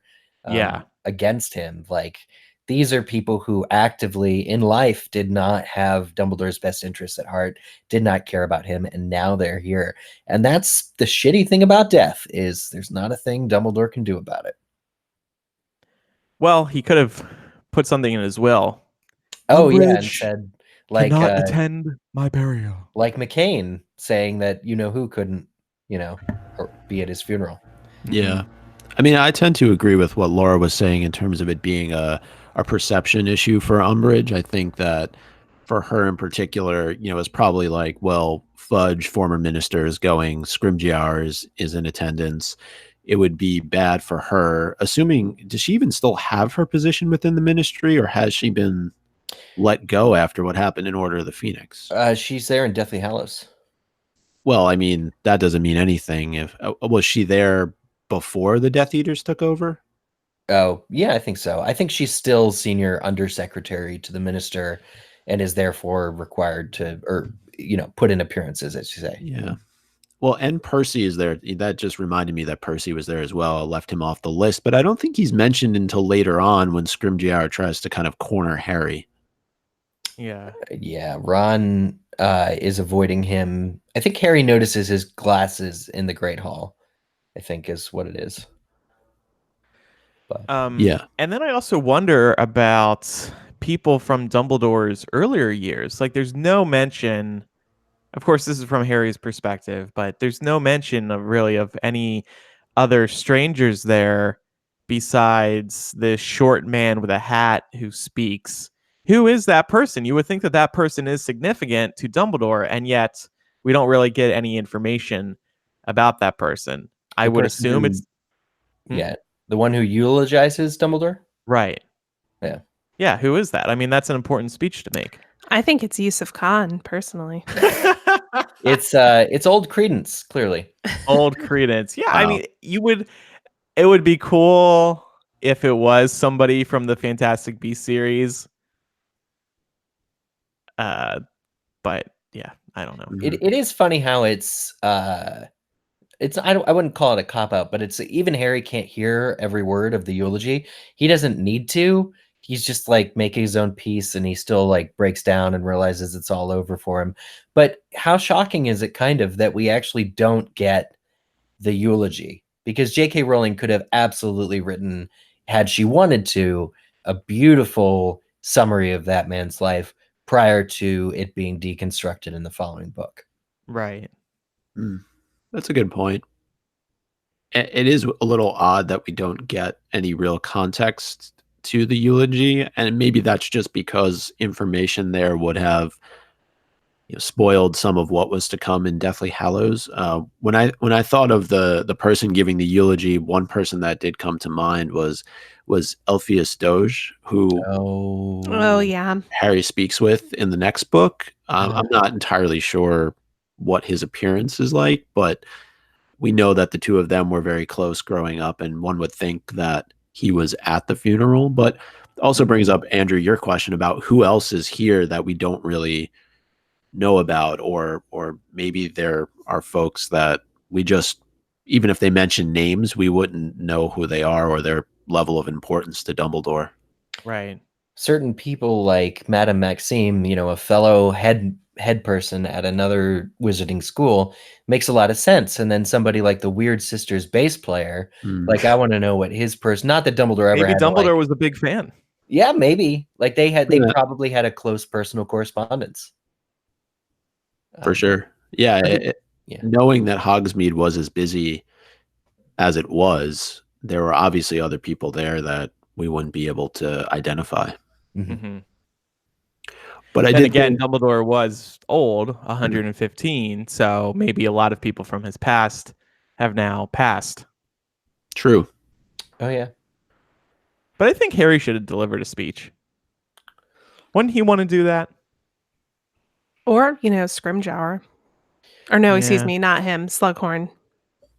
Speaker 6: against him. Like, these are people who actively in life did not have Dumbledore's best interests at heart, did not care about him, and now they're here. And that's the shitty thing about death, is there's not a thing Dumbledore can do about it.
Speaker 2: Well, he could have put something in his will.
Speaker 6: Oh, yeah, and said, like,
Speaker 2: cannot attend my burial.
Speaker 6: Like McCain saying that who couldn't, be at his funeral.
Speaker 1: Yeah. I mean, I tend to agree with what Laura was saying in terms of it being a perception issue for Umbridge. I think that for her in particular, it's probably like, well, Fudge, former minister, is going, Scrimgeour is in attendance. It would be bad for her. Assuming, does she even still have her position within the ministry, or has she been let go after what happened in Order of the Phoenix?
Speaker 6: She's there in Deathly Hallows.
Speaker 1: Well, I mean, that doesn't mean anything. If was she there before the Death Eaters took over?
Speaker 6: Oh, yeah, I think so. I think she's still senior undersecretary to the minister and is therefore required to, or, put in appearances, as you say.
Speaker 1: Yeah. Well, and Percy is there. That just reminded me that Percy was there as well. I left him off the list, but I don't think he's mentioned until later on when Scrimgeour tries to kind of corner Harry.
Speaker 2: Yeah.
Speaker 6: Yeah, Ron is avoiding him. I think Harry notices his glasses in the Great Hall, I think is what it is.
Speaker 2: But, yeah. And then I also wonder about people from Dumbledore's earlier years. Like, there's no mention... Of course, this is from Harry's perspective, but there's no mention of any other strangers there besides this short man with a hat who speaks. Who is that person? You would think that person is significant to Dumbledore, and yet we don't really get any information about that person. I would assume it's...
Speaker 6: Yeah, the one who eulogizes Dumbledore?
Speaker 2: Right.
Speaker 6: Yeah.
Speaker 2: Yeah, who is that? I mean, that's an important speech to make.
Speaker 3: I think it's Yusuf Khan, personally.
Speaker 6: It's old Credence, clearly.
Speaker 2: Old Credence. Yeah, wow. I mean, it would be cool if it was somebody from the Fantastic Beasts series. But yeah, I don't know.
Speaker 6: It is funny how I wouldn't call it a cop-out, but it's even Harry can't hear every word of the eulogy. He doesn't need to. He's just like making his own piece, and he still like breaks down and realizes it's all over for him. But how shocking is it kind of that we actually don't get the eulogy? Because J.K. Rowling could have absolutely written, had she wanted to, a beautiful summary of that man's life prior to it being deconstructed in the following book.
Speaker 2: Right.
Speaker 1: That's a good point. It is a little odd that we don't get any real context to the eulogy, and maybe that's just because information there would have spoiled some of what was to come in Deathly Hallows. When I thought of the person giving the eulogy, one person that did come to mind was Elphias Doge, who Harry speaks with in the next book. I'm not entirely sure what his appearance is like, but we know that the two of them were very close growing up, and one would think that he was at the funeral. But also brings up, Andrew, your question about who else is here that we don't really know about, or maybe there are folks that we just, even if they mention names, we wouldn't know who they are or their level of importance to Dumbledore.
Speaker 2: Right.
Speaker 6: Certain people like Madame Maxime, a fellow head person at another wizarding school, makes a lot of sense. And then somebody like the Weird Sisters bass player, like, I want to know what his person, not that Dumbledore ever
Speaker 2: maybe
Speaker 6: had
Speaker 2: Dumbledore was a big fan.
Speaker 6: Yeah, maybe. Like they probably had a close personal correspondence.
Speaker 1: For sure. Yeah. Knowing that Hogsmeade was as busy as it was, there were obviously other people there that we wouldn't be able to identify.
Speaker 2: Mm-hmm.
Speaker 1: But
Speaker 2: Dumbledore was old, 115, so maybe a lot of people from his past have now passed.
Speaker 1: True.
Speaker 6: Oh, yeah.
Speaker 2: But I think Harry should have delivered a speech. Wouldn't he want to do that?
Speaker 3: Or, Scrimgeour. Or no, excuse me, not him, Slughorn.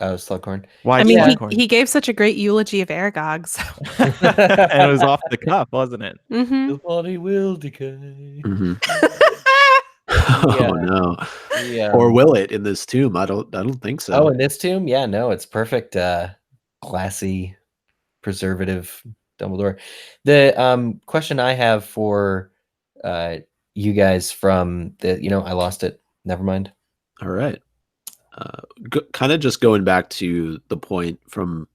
Speaker 6: Oh, Slughorn.
Speaker 2: Why?
Speaker 3: I mean, he gave such a great eulogy of Aragog. So.
Speaker 2: And it was off the cuff, wasn't it?
Speaker 3: Mm-hmm.
Speaker 6: The body will decay.
Speaker 1: Mm-hmm. Oh no. Yeah. Or will it in this tomb? I don't think so.
Speaker 6: Oh, in this tomb? Yeah, no, it's perfect. Classy, preservative Dumbledore. The question I have for you guys from the, I lost it. Never mind.
Speaker 1: All right. Kind of just going back to the point from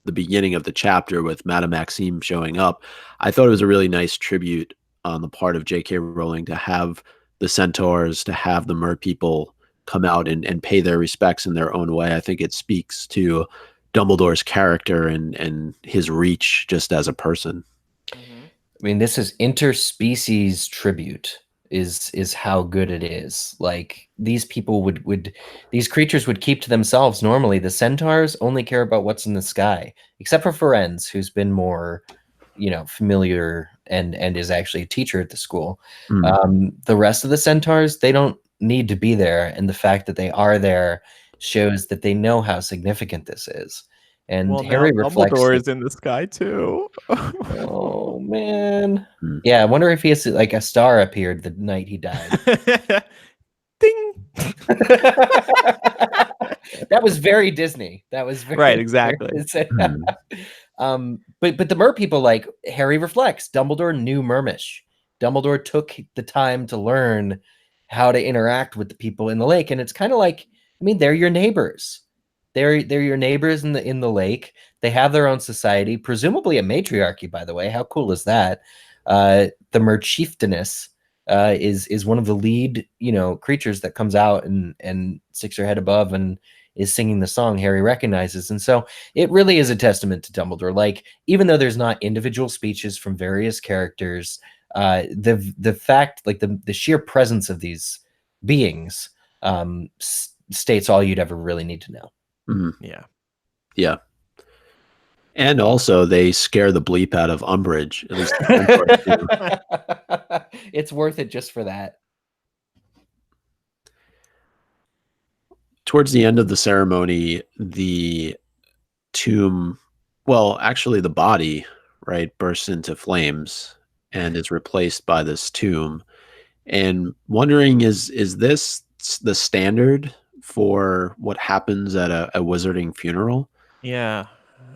Speaker 1: the beginning of the chapter with Madame Maxime showing up, I thought it was a really nice tribute on the part of J.K. Rowling to have the centaurs, to have the mer people come out and pay their respects in their own way. I think it speaks to Dumbledore's character and his reach just as a person.
Speaker 6: I mean, this is interspecies tribute is how good it is. Like, these people these creatures would keep to themselves normally. The centaurs only care about what's in the sky, except for Ferenz, who's been more, familiar and is actually a teacher at the school. The rest of the centaurs, they don't need to be there, and the fact that they are there shows that they know how significant this is. And Harry reflects.
Speaker 2: Dumbledore is in the sky too.
Speaker 6: Oh man. Yeah, I wonder if he has like a star appeared the night he died.
Speaker 2: Ding.
Speaker 6: That was very Disney. That was very,
Speaker 2: right, exactly.
Speaker 6: But the mer people, like, Harry reflects. Dumbledore knew Mermish. Dumbledore took the time to learn how to interact with the people in the lake, and it's kind of like, I mean, they're your neighbors. They're your neighbors in the lake. They have their own society, presumably a matriarchy, by the way. How cool is that? The Merchieftainess is one of the lead, creatures that comes out and sticks her head above and is singing the song Harry recognizes. And so it really is a testament to Dumbledore. Like, even though there's not individual speeches from various characters, the fact, like the sheer presence of these beings states all you'd ever really need to know.
Speaker 1: Mm-hmm.
Speaker 2: Yeah.
Speaker 1: And also, they scare the bleep out of Umbridge. At least
Speaker 6: it's worth it just for that.
Speaker 1: Towards the end of the ceremony, the tomb, well, actually the body, right, bursts into flames and is replaced by this tomb. And wondering, is this the standard for what happens at a wizarding funeral?
Speaker 2: Yeah,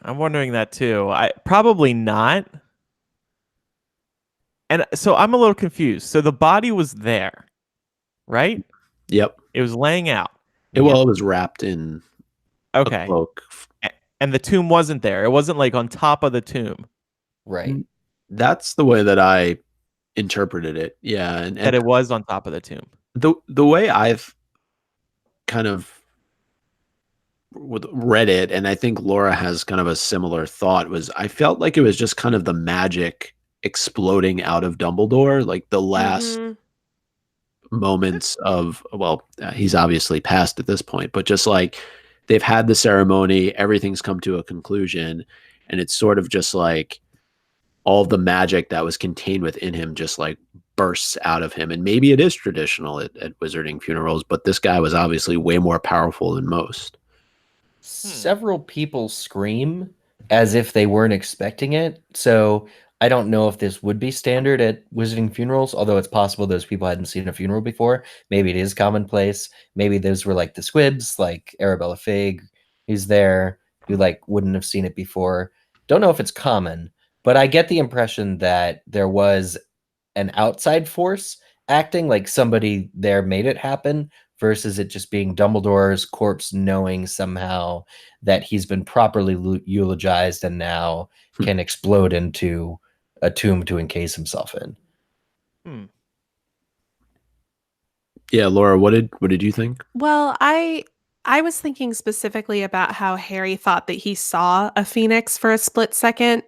Speaker 2: I'm wondering that too. Probably not. And so I'm a little confused. So the body was there, right?
Speaker 1: Yep.
Speaker 2: It was laying out.
Speaker 1: It was wrapped in a cloak.
Speaker 2: And the tomb wasn't there. It wasn't like on top of the tomb.
Speaker 6: Right.
Speaker 1: That's the way that I interpreted it. Yeah. And
Speaker 2: that it was on top of the tomb.
Speaker 1: The way I've kind of read it, and I think Laura has kind of a similar thought, was I felt like it was just kind of the magic exploding out of Dumbledore, like the last moments of, well, he's obviously passed at this point, but just like they've had the ceremony, everything's come to a conclusion, and it's sort of just like all the magic that was contained within him just like bursts out of him. And maybe it is traditional at wizarding funerals, but this guy was obviously way more powerful than most.
Speaker 6: Several people scream as if they weren't expecting it. So I don't know if this would be standard at wizarding funerals, although it's possible those people hadn't seen a funeral before. Maybe it is commonplace. Maybe those were like the squibs, like Arabella Fig, who's there, who like wouldn't have seen it before. Don't know if it's common, but I get the impression that there was an outside force acting, like somebody there made it happen, versus it just being Dumbledore's corpse knowing somehow that he's been properly eulogized and now can explode into a tomb to encase himself in.
Speaker 1: Yeah, Laura, what did you think?
Speaker 3: Well, I was thinking specifically about how Harry thought that he saw a phoenix for a split second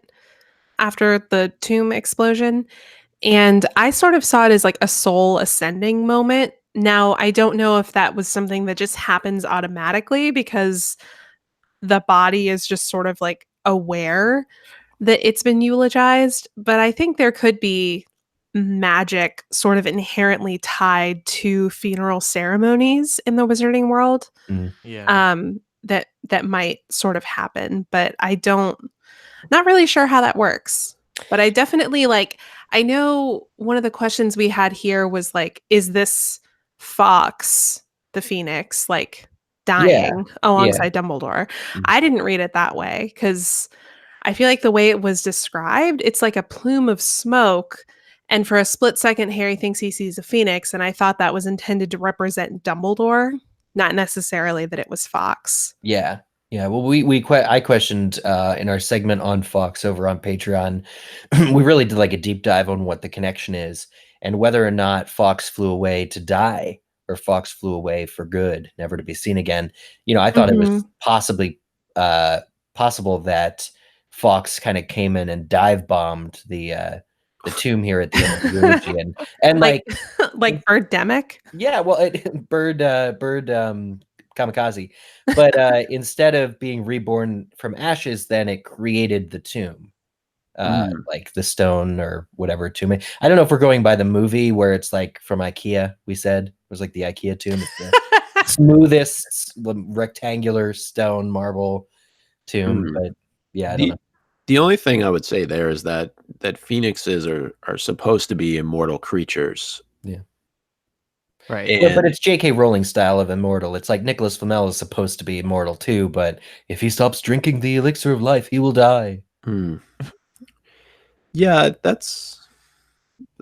Speaker 3: after the tomb explosion. And I sort of saw it as like a soul ascending moment. Now, I don't know if that was something that just happens automatically because the body is just sort of like aware, that it's been eulogized, but I think there could be magic sort of inherently tied to funeral ceremonies in the wizarding world.
Speaker 2: Yeah.
Speaker 3: That might sort of happen, but not really sure how that works. But I definitely I know one of the questions we had here was like, is this Fox the Phoenix dying alongside Dumbledore? I didn't read it that way because I feel like the way it was described, it's like a plume of smoke. And for a split second, Harry thinks he sees a phoenix. And I thought that was intended to represent Dumbledore, not necessarily that it was Fox.
Speaker 6: Yeah. Yeah. Well, I questioned in our segment on Fox over on Patreon, we really did like a deep dive on what the connection is and whether or not Fox flew away to die or Fox flew away for good, never to be seen again. I thought it was possibly possible that Fox kind of came in and dive bombed the tomb here at the end of the eulogy, and
Speaker 3: like Birdemic.
Speaker 6: Yeah, well, bird kamikaze, but instead of being reborn from ashes, then it created the tomb, like the stone or whatever tomb. I don't know if we're going by the movie where it's like from IKEA. We said it was like the IKEA tomb. It's the smoothest rectangular stone marble tomb, but yeah, I don't know.
Speaker 1: The only thing I would say there is that phoenixes are supposed to be immortal creatures.
Speaker 6: Yeah.
Speaker 2: Right.
Speaker 6: But it's J.K. Rowling style of immortal. It's like Nicholas Flamel is supposed to be immortal too, but if he stops drinking the elixir of life, he will die.
Speaker 1: Yeah, that's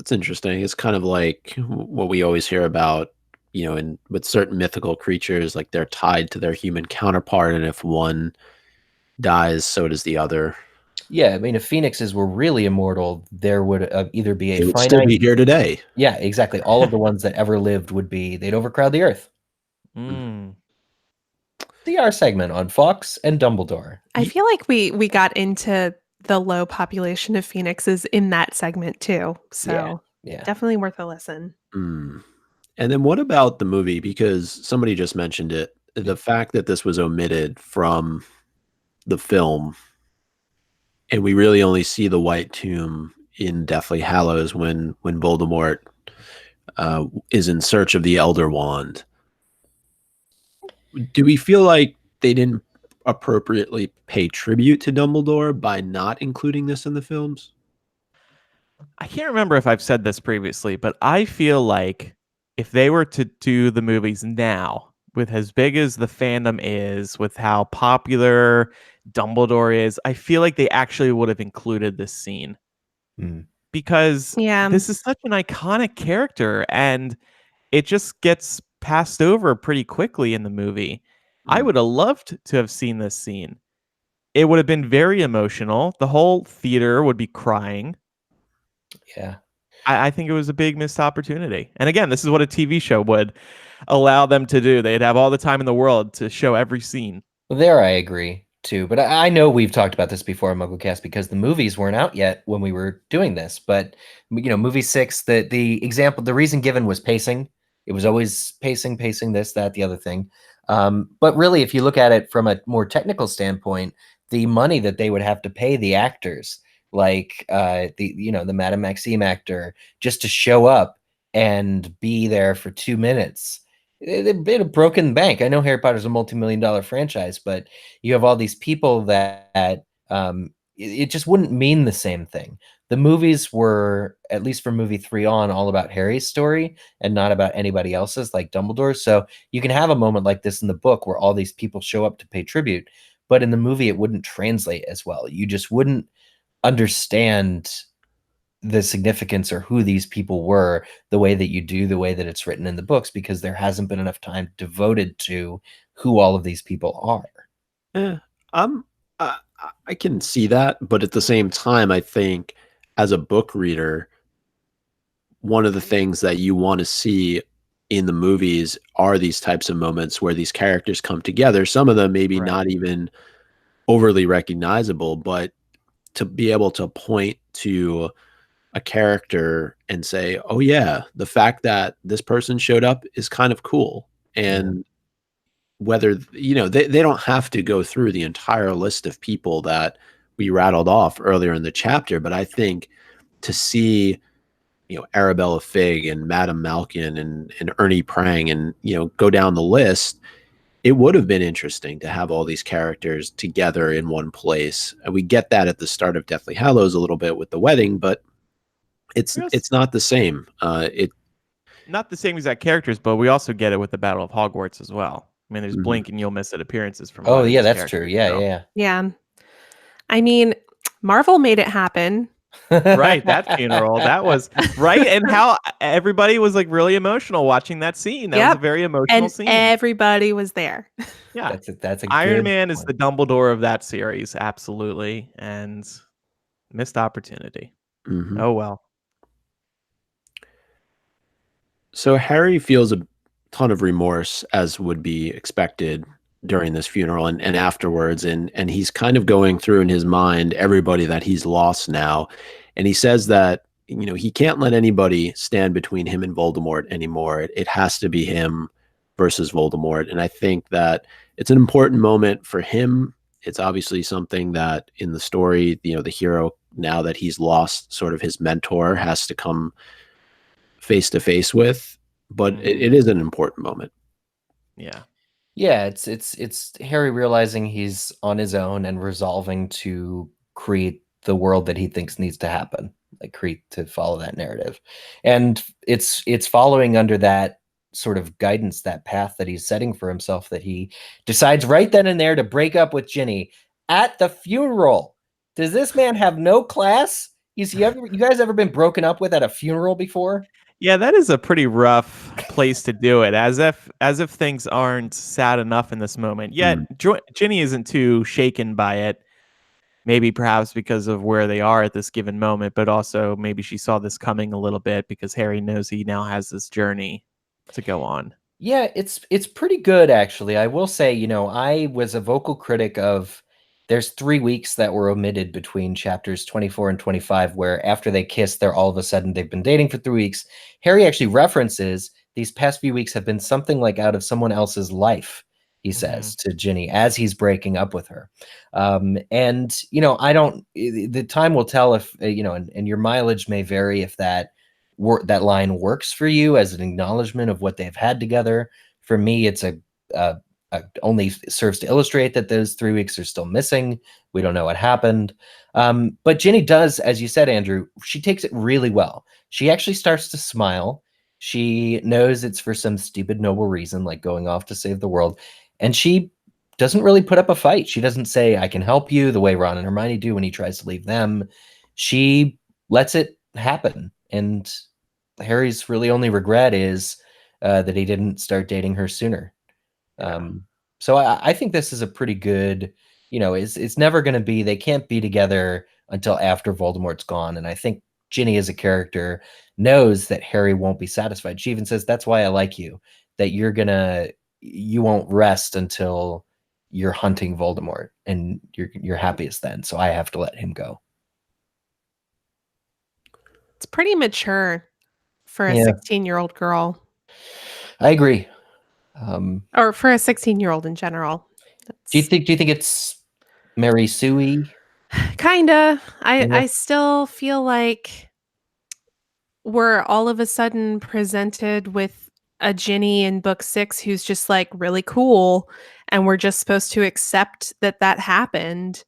Speaker 1: interesting. It's kind of like what we always hear about, with certain mythical creatures, like they're tied to their human counterpart, and if one dies, so does the other.
Speaker 6: Yeah, I mean, if phoenixes were really immortal, there would either be a
Speaker 1: finite... would still be here today.
Speaker 6: Yeah, exactly. All of the ones that ever lived they'd overcrowd the earth. The R segment on Fox and Dumbledore.
Speaker 3: I feel like we got into the low population of phoenixes in that segment too. So
Speaker 6: yeah.
Speaker 3: Definitely worth a listen.
Speaker 1: And then what about the movie? Because somebody just mentioned it. The fact that this was omitted from the film, and we really only see the White Tomb in Deathly Hallows when Voldemort is in search of the Elder Wand. Do we feel like they didn't appropriately pay tribute to Dumbledore by not including this in the films?
Speaker 2: I can't remember if I've said this previously, but I feel like if they were to do the movies now, with as big as the fandom is, with how popular Dumbledore is, I feel like they actually would have included this scene. Because this is such an iconic character, and it just gets passed over pretty quickly in the movie. I would have loved to have seen this scene. It would have been very emotional. The whole theater would be crying.
Speaker 6: Yeah.
Speaker 2: I think it was a big missed opportunity. And again, this is what a TV show would allow them to do. They'd have all the time in the world to show every scene.
Speaker 6: Well, there I agree too. But I know we've talked about this before on MuggleCast because the movies weren't out yet when we were doing this. But movie 6, the reason given was pacing. It was always pacing, this, that, the other thing. But really, if you look at it from a more technical standpoint, the money that they would have to pay the actors, like the Madame Maxime actor, just to show up and be there for 2 minutes, it'd have broken the bank. I know Harry Potter's a multi-million-dollar franchise, but you have all these people that it just wouldn't mean the same thing. The movies were, at least from movie 3 on, all about Harry's story and not about anybody else's, like Dumbledore. So you can have a moment like this in the book where all these people show up to pay tribute, but in the movie it wouldn't translate as well. You just wouldn't understand the significance or who these people were the way that you do, the way that it's written in the books, because there hasn't been enough time devoted to who all of these people are.
Speaker 1: I can see that, but at the same time, I think as a book reader, one of the things that you want to see in the movies are these types of moments where these characters come together. Some of them maybe not even overly recognizable, but to be able to point to a character and say, oh yeah, the fact that this person showed up is kind of cool. And whether, they don't have to go through the entire list of people that we rattled off earlier in the chapter. But I think to see, Arabella Figg and Madame Malkin and Ernie Prang and, go down the list, it would have been interesting to have all these characters together in one place. And we get that at the start of Deathly Hallows a little bit with the wedding, but it's not the same.
Speaker 2: Not the same exact characters, but we also get it with the Battle of Hogwarts as well. I mean, there's blink and you'll miss it appearances from.
Speaker 6: Oh yeah, that's true. Yeah.
Speaker 3: I mean, Marvel made it happen.
Speaker 2: Right, that funeral, that was right, and how everybody was like really emotional watching that scene. That was a very emotional scene.
Speaker 3: Everybody was there.
Speaker 2: Yeah,
Speaker 6: that's a
Speaker 2: Iron Man is the Dumbledore of that series, absolutely, and missed opportunity. Oh well.
Speaker 1: So Harry feels a ton of remorse, as would be expected during this funeral and afterwards. And he's kind of going through in his mind everybody that he's lost now. And he says that, he can't let anybody stand between him and Voldemort anymore. It has to be him versus Voldemort. And I think that it's an important moment for him. It's obviously something that in the story, the hero, now that he's lost sort of his mentor, has to come face to face with, but it is an important moment.
Speaker 6: Yeah, it's Harry realizing he's on his own and resolving to create the world that he thinks needs to happen, like to follow that narrative. And it's following under that sort of guidance, that path that he's setting for himself, that he decides right then and there to break up with Ginny at the funeral. Does this man have no class? You guys ever been broken up with at a funeral before?
Speaker 2: Yeah, that is a pretty rough place to do it, as if things aren't sad enough in this moment. Yet Ginny isn't too shaken by it. Maybe perhaps because of where they are at this given moment, but also maybe she saw this coming a little bit because Harry knows he now has this journey to go on.
Speaker 6: Yeah, it's pretty good, actually. I will say, I was a vocal critic of, there's 3 weeks that were omitted between chapters 24 and 25, where after they kiss, they're all of a sudden, they've been dating for 3 weeks. Harry actually references these past few weeks have been something like out of someone else's life, he says to Ginny as he's breaking up with her. And, the time will tell if, and your mileage may vary if that line works for you as an acknowledgement of what they've had together. For me, it's only serves to illustrate that those 3 weeks are still missing. We don't know what happened. But Ginny does, as you said, Andrew, she takes it really well. She actually starts to smile. She knows it's for some stupid, noble reason, like going off to save the world. And she doesn't really put up a fight. She doesn't say, I can help you, the way Ron and Hermione do when he tries to leave them. She lets it happen. And Harry's really only regret is that he didn't start dating her sooner. So I think this is a pretty good, it's never going to be, they can't be together until after Voldemort's gone. And I think Ginny as a character knows that Harry won't be satisfied. She even says, that's why I like you, that you won't rest until you're hunting Voldemort and you're happiest then. So I have to let him go.
Speaker 3: It's pretty mature for a 16-year-old girl.
Speaker 6: I agree.
Speaker 3: Or for a 16-year-old in general.
Speaker 6: Do you think it's Mary Sue-y?
Speaker 3: Kinda. I still feel like we're all of a sudden presented with a Ginny in book 6 who's just like really cool, and we're just supposed to accept that happened,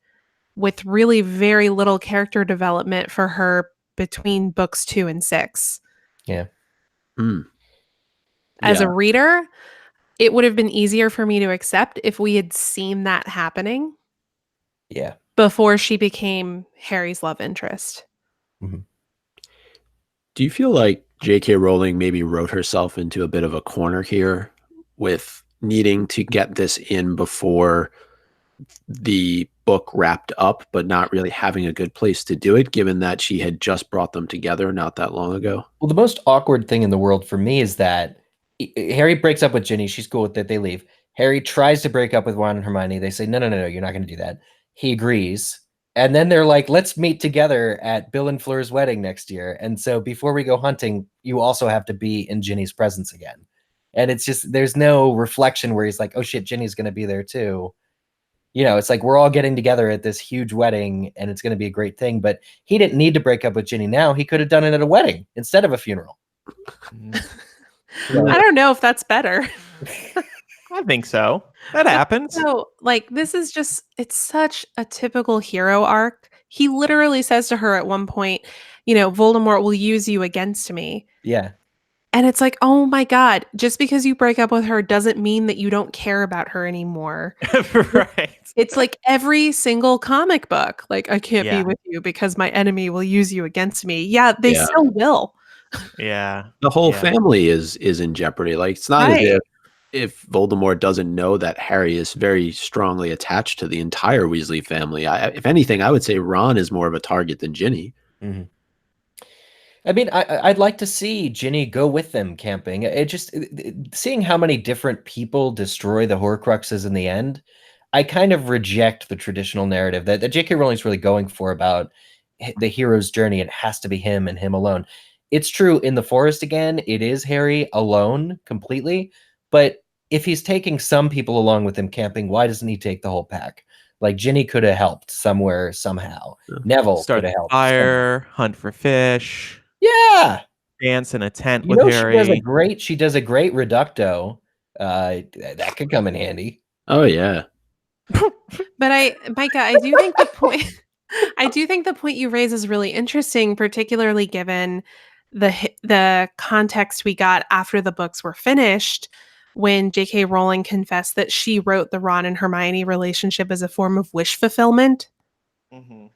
Speaker 3: with really very little character development for her between books 2 and 6. As a reader, it would have been easier for me to accept if we had seen that happening before she became Harry's love interest.
Speaker 1: Do you feel like J.K. Rowling maybe wrote herself into a bit of a corner here with needing to get this in before the book wrapped up, but not really having a good place to do it, given that she had just brought them together not that long ago?
Speaker 6: Well, the most awkward thing in the world for me is that Harry breaks up with Ginny. She's cool with it. They leave. Harry tries to break up with Ron and Hermione. They say, no, you're not going to do that. He agrees. And then they're like, let's meet together at Bill and Fleur's wedding next year. And so before we go hunting, you also have to be in Ginny's presence again. And it's just, there's no reflection where he's like, oh shit, Ginny's going to be there too. It's like we're all getting together at this huge wedding and it's going to be a great thing. But he didn't need to break up with Ginny now. He could have done it at a wedding instead of a funeral.
Speaker 3: I don't know if that's better.
Speaker 2: I think so. That happens.
Speaker 3: So, like, this is just, it's such a typical hero arc. He literally says to her at one point, Voldemort will use you against me.
Speaker 6: Yeah.
Speaker 3: And it's like, oh my God, just because you break up with her doesn't mean that you don't care about her anymore.
Speaker 2: Right.
Speaker 3: It's like every single comic book. Like, I can't be with you because my enemy will use you against me. Yeah, they still will.
Speaker 2: Yeah.
Speaker 1: The whole family is in jeopardy. Like, it's not as if Voldemort doesn't know that Harry is very strongly attached to the entire Weasley family. If anything, I would say Ron is more of a target than Ginny.
Speaker 6: Mm-hmm. I mean, I'd like to see Ginny go with them camping. Seeing how many different people destroy the Horcruxes in the end, I kind of reject the traditional narrative that J.K. Rowling's really going for about the hero's journey. It has to be him and him alone. It's true in the forest again, it is Harry alone completely. But if he's taking some people along with him camping, why doesn't he take the whole pack? Like, Ginny could have helped somewhere, somehow. Neville could have helped.
Speaker 2: Fire, hunt for fish.
Speaker 6: Yeah.
Speaker 2: Dance in a tent with Harry.
Speaker 6: She does a great reducto. That could come in handy.
Speaker 1: Oh yeah.
Speaker 3: But Micah, I do think the point you raise is really interesting, particularly given the context we got after the books were finished, when J.K. Rowling confessed that she wrote the Ron and Hermione relationship as a form of wish fulfillment. Mm-hmm.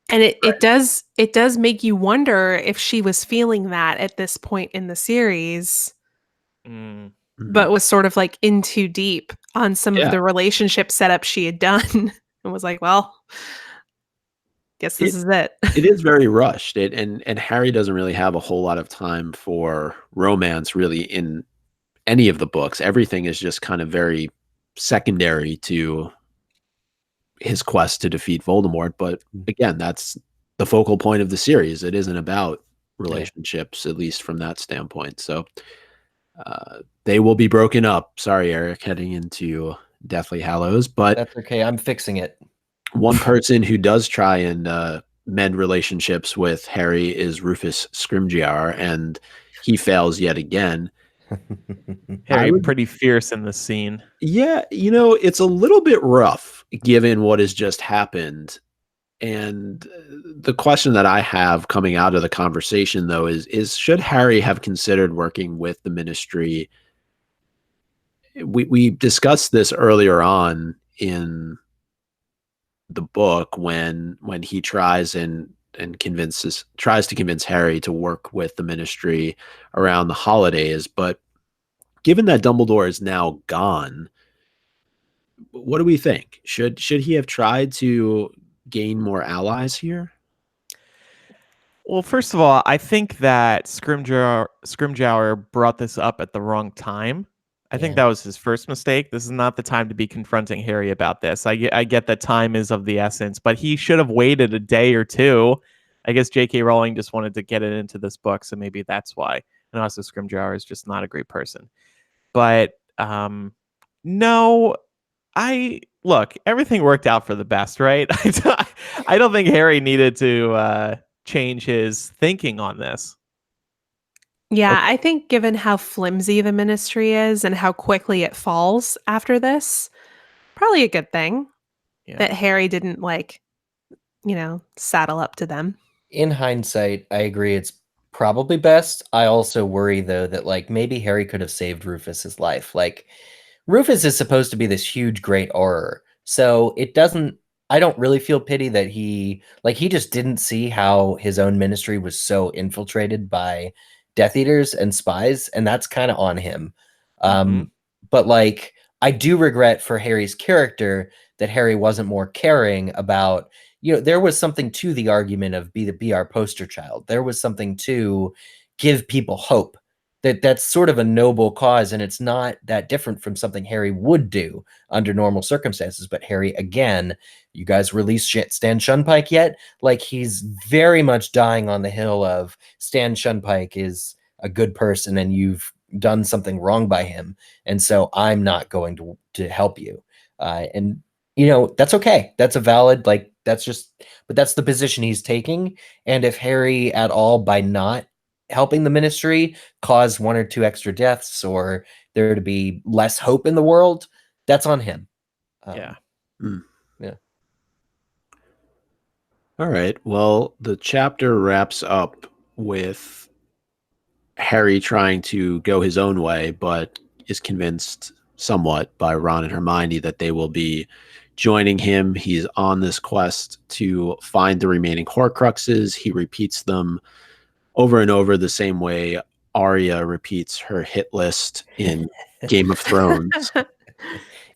Speaker 3: And it does make you wonder if she was feeling that at this point in the series, but was sort of like in too deep on some of the relationship setup she had done and was like, well, guess this is it.
Speaker 1: It is very rushed. And Harry doesn't really have a whole lot of time for romance really in any of the books. Everything is just kind of very secondary to his quest to defeat Voldemort. But again, that's the focal point of the series. It isn't about relationships, at least from that standpoint. So they will be broken up. Sorry, Eric, heading into Deathly Hallows, but
Speaker 6: that's okay. I'm fixing it.
Speaker 1: One person who does try and mend relationships with Harry is Rufus Scrimgeour, and he fails yet again.
Speaker 2: Harry pretty fierce in this scene.
Speaker 1: Yeah, it's a little bit rough given what has just happened. And the question that I have coming out of the conversation, though, is should Harry have considered working with the Ministry? We discussed this earlier on in the book when he tries to convince Harry to work with the Ministry around the holidays. But given that Dumbledore is now gone, what do we think? Should he have tried to gain more allies here?
Speaker 2: Well, first of all, I think that Scrimgeour brought this up at the wrong time. I think that was his first mistake. This is not the time to be confronting Harry about this. I get that time is of the essence, but he should have waited a day or two. I guess J.K. Rowling just wanted to get it into this book, so maybe that's why. And also, Scrimgeour is just not a great person. But no, look, everything worked out for the best, right? I don't think Harry needed to change his thinking on this.
Speaker 3: Yeah, I think given how flimsy the Ministry is and how quickly it falls after this, probably a good thing that Harry didn't saddle up to them.
Speaker 6: In hindsight, I agree. It's probably best. I also worry though that maybe Harry could have saved Rufus's life. Rufus is supposed to be this huge, great Auror. So I don't really feel pity that he just didn't see how his own Ministry was so infiltrated by Death Eaters and spies, and that's kind of on him. But I do regret for Harry's character that Harry wasn't more caring about, there was something to the argument of be our poster child. There was something to give people hope. That's sort of a noble cause, and it's not that different from something Harry would do under normal circumstances. But Harry, again, you guys released Stan Shunpike yet? He's very much dying on the hill of Stan Shunpike is a good person and you've done something wrong by him, and so I'm not going to help you. And that's okay. That's a valid, but that's the position he's taking. And if Harry at all, by not helping the Ministry, cause 1 or 2 extra deaths or there to be less hope in the world, that's on him.
Speaker 2: Yeah.
Speaker 6: Yeah.
Speaker 1: All right. Well, the chapter wraps up with Harry trying to go his own way, but is convinced somewhat by Ron and Hermione that they will be joining him. He's on this quest to find the remaining Horcruxes. He repeats them over and over the same way Arya repeats her hit list in Game of Thrones.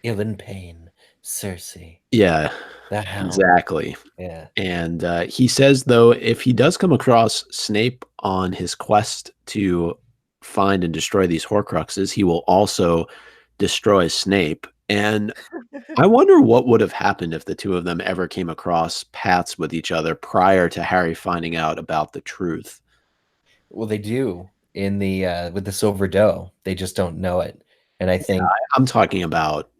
Speaker 6: Ilan Payne, Cersei.
Speaker 1: Yeah,
Speaker 6: the Hound.
Speaker 1: Exactly.
Speaker 6: Yeah.
Speaker 1: And he says, though, if he does come across Snape on his quest to find and destroy these Horcruxes, he will also destroy Snape. And I wonder what would have happened if the two of them ever came across paths with each other prior to Harry finding out about the truth.
Speaker 6: Well, they do in the with the Silver Doe. They just don't know it. And I think
Speaker 1: I'm talking about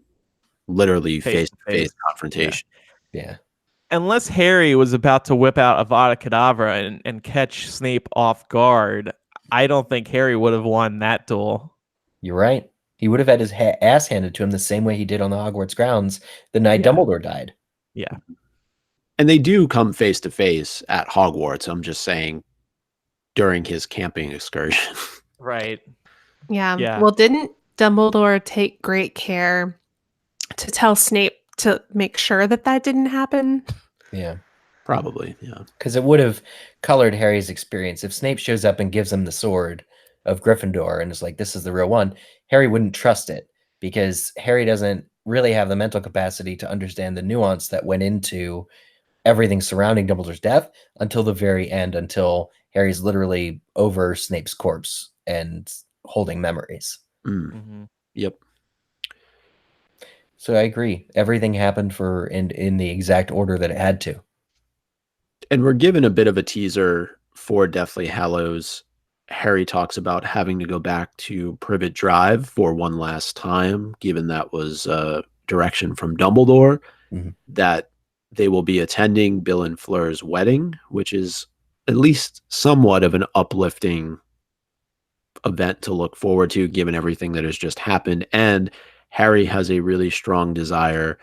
Speaker 1: literally face-to-face confrontation.
Speaker 6: Yeah.
Speaker 2: Unless Harry was about to whip out Avada Kedavra and catch Snape off guard, I don't think Harry would have won that duel.
Speaker 6: You're right. He would have had his ass handed to him the same way he did on the Hogwarts grounds the night Dumbledore died.
Speaker 2: Yeah.
Speaker 1: And they do come face to face at Hogwarts. I'm just saying during his camping excursion.
Speaker 2: Right.
Speaker 3: Yeah. Well, didn't Dumbledore take great care to tell Snape to make sure that didn't happen?
Speaker 6: Yeah.
Speaker 1: Probably, yeah.
Speaker 6: Because it would have colored Harry's experience. If Snape shows up and gives him the sword of Gryffindor and is like, this is the real one, Harry wouldn't trust it because Harry doesn't really have the mental capacity to understand the nuance that went into everything surrounding Dumbledore's death until the very end, until Harry's literally over Snape's corpse and holding memories.
Speaker 2: Mm-hmm.
Speaker 1: Yep.
Speaker 6: So I agree. Everything happened in the exact order that it had to.
Speaker 1: And we're given a bit of a teaser for Deathly Hallows. Harry talks about having to go back to Privet Drive for one last time, given that was direction from Dumbledore, that they will be attending Bill and Fleur's wedding, which is at least somewhat of an uplifting event to look forward to, given everything that has just happened. And Harry has a really strong desire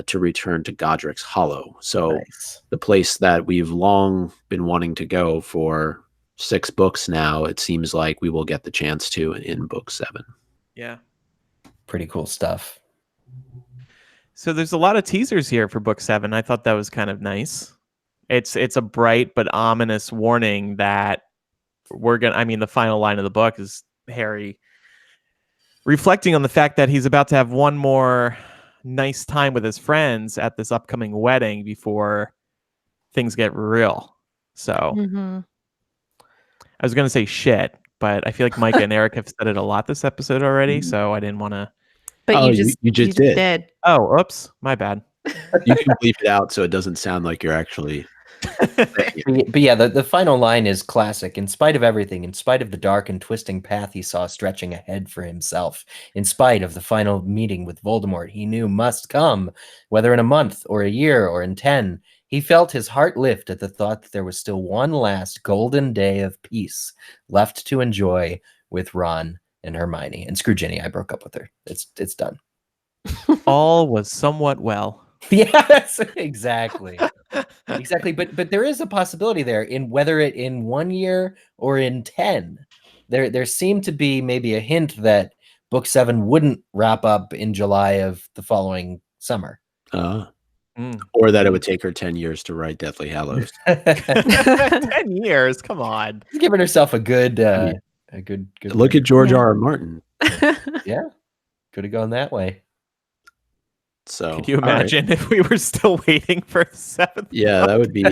Speaker 1: to return to Godric's Hollow. So the place that we've long been wanting to go for 6 books now, it seems like we will get the chance to in book 7.
Speaker 2: Yeah.
Speaker 6: Pretty cool stuff.
Speaker 2: So there's a lot of teasers here for book 7. I thought that was kind of nice. It's a bright but ominous warning that the final line of the book is Harry reflecting on the fact that he's about to have one more nice time with his friends at this upcoming wedding before things get real. So I was going to say shit, but I feel like Micah and Eric have said it a lot this episode already, so I didn't want to.
Speaker 3: But you just did.
Speaker 2: Oh, oops, my bad.
Speaker 1: You can bleep it out so it doesn't sound like you're actually.
Speaker 6: But yeah, the final line is classic. In spite of everything, in spite of the dark and twisting path he saw stretching ahead for himself, in spite of the final meeting with Voldemort he knew must come, whether in a month or a year or in 10, he felt his heart lift at the thought that there was still one last golden day of peace left to enjoy with Ron and Hermione. And screw Ginny, I broke up with her. It's done.
Speaker 2: All was somewhat well.
Speaker 6: Yes, exactly. Exactly. But there is a possibility there in whether it in 1 year or in 10. There seemed to be maybe a hint that book 7 wouldn't wrap up in July of the following summer.
Speaker 1: Or that it would take her 10 years to write Deathly Hallows.
Speaker 2: 10 years? Come on.
Speaker 6: She's giving herself a good
Speaker 1: Look at George R.R. Martin.
Speaker 6: Yeah. Could have gone that way.
Speaker 1: So
Speaker 2: could you imagine if we were still waiting for the 7th?
Speaker 1: Yeah, that would be.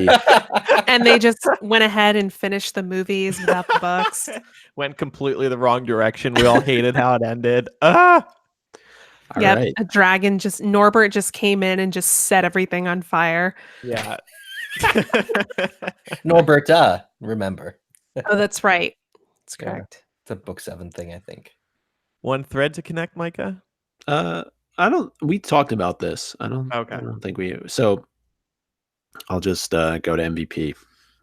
Speaker 3: And they just went ahead and finished the movies without the books.
Speaker 2: Went completely the wrong direction. We all hated how it ended.
Speaker 3: Yep,
Speaker 1: right.
Speaker 3: a dragon Norbert just came in and just set everything on fire.
Speaker 2: Yeah.
Speaker 6: Norbert, remember.
Speaker 3: Oh, that's right. That's correct.
Speaker 6: It's a book 7 thing, I think.
Speaker 2: One thread to connect, Micah?
Speaker 1: We talked about this. I don't think we. So I'll just go to MVP.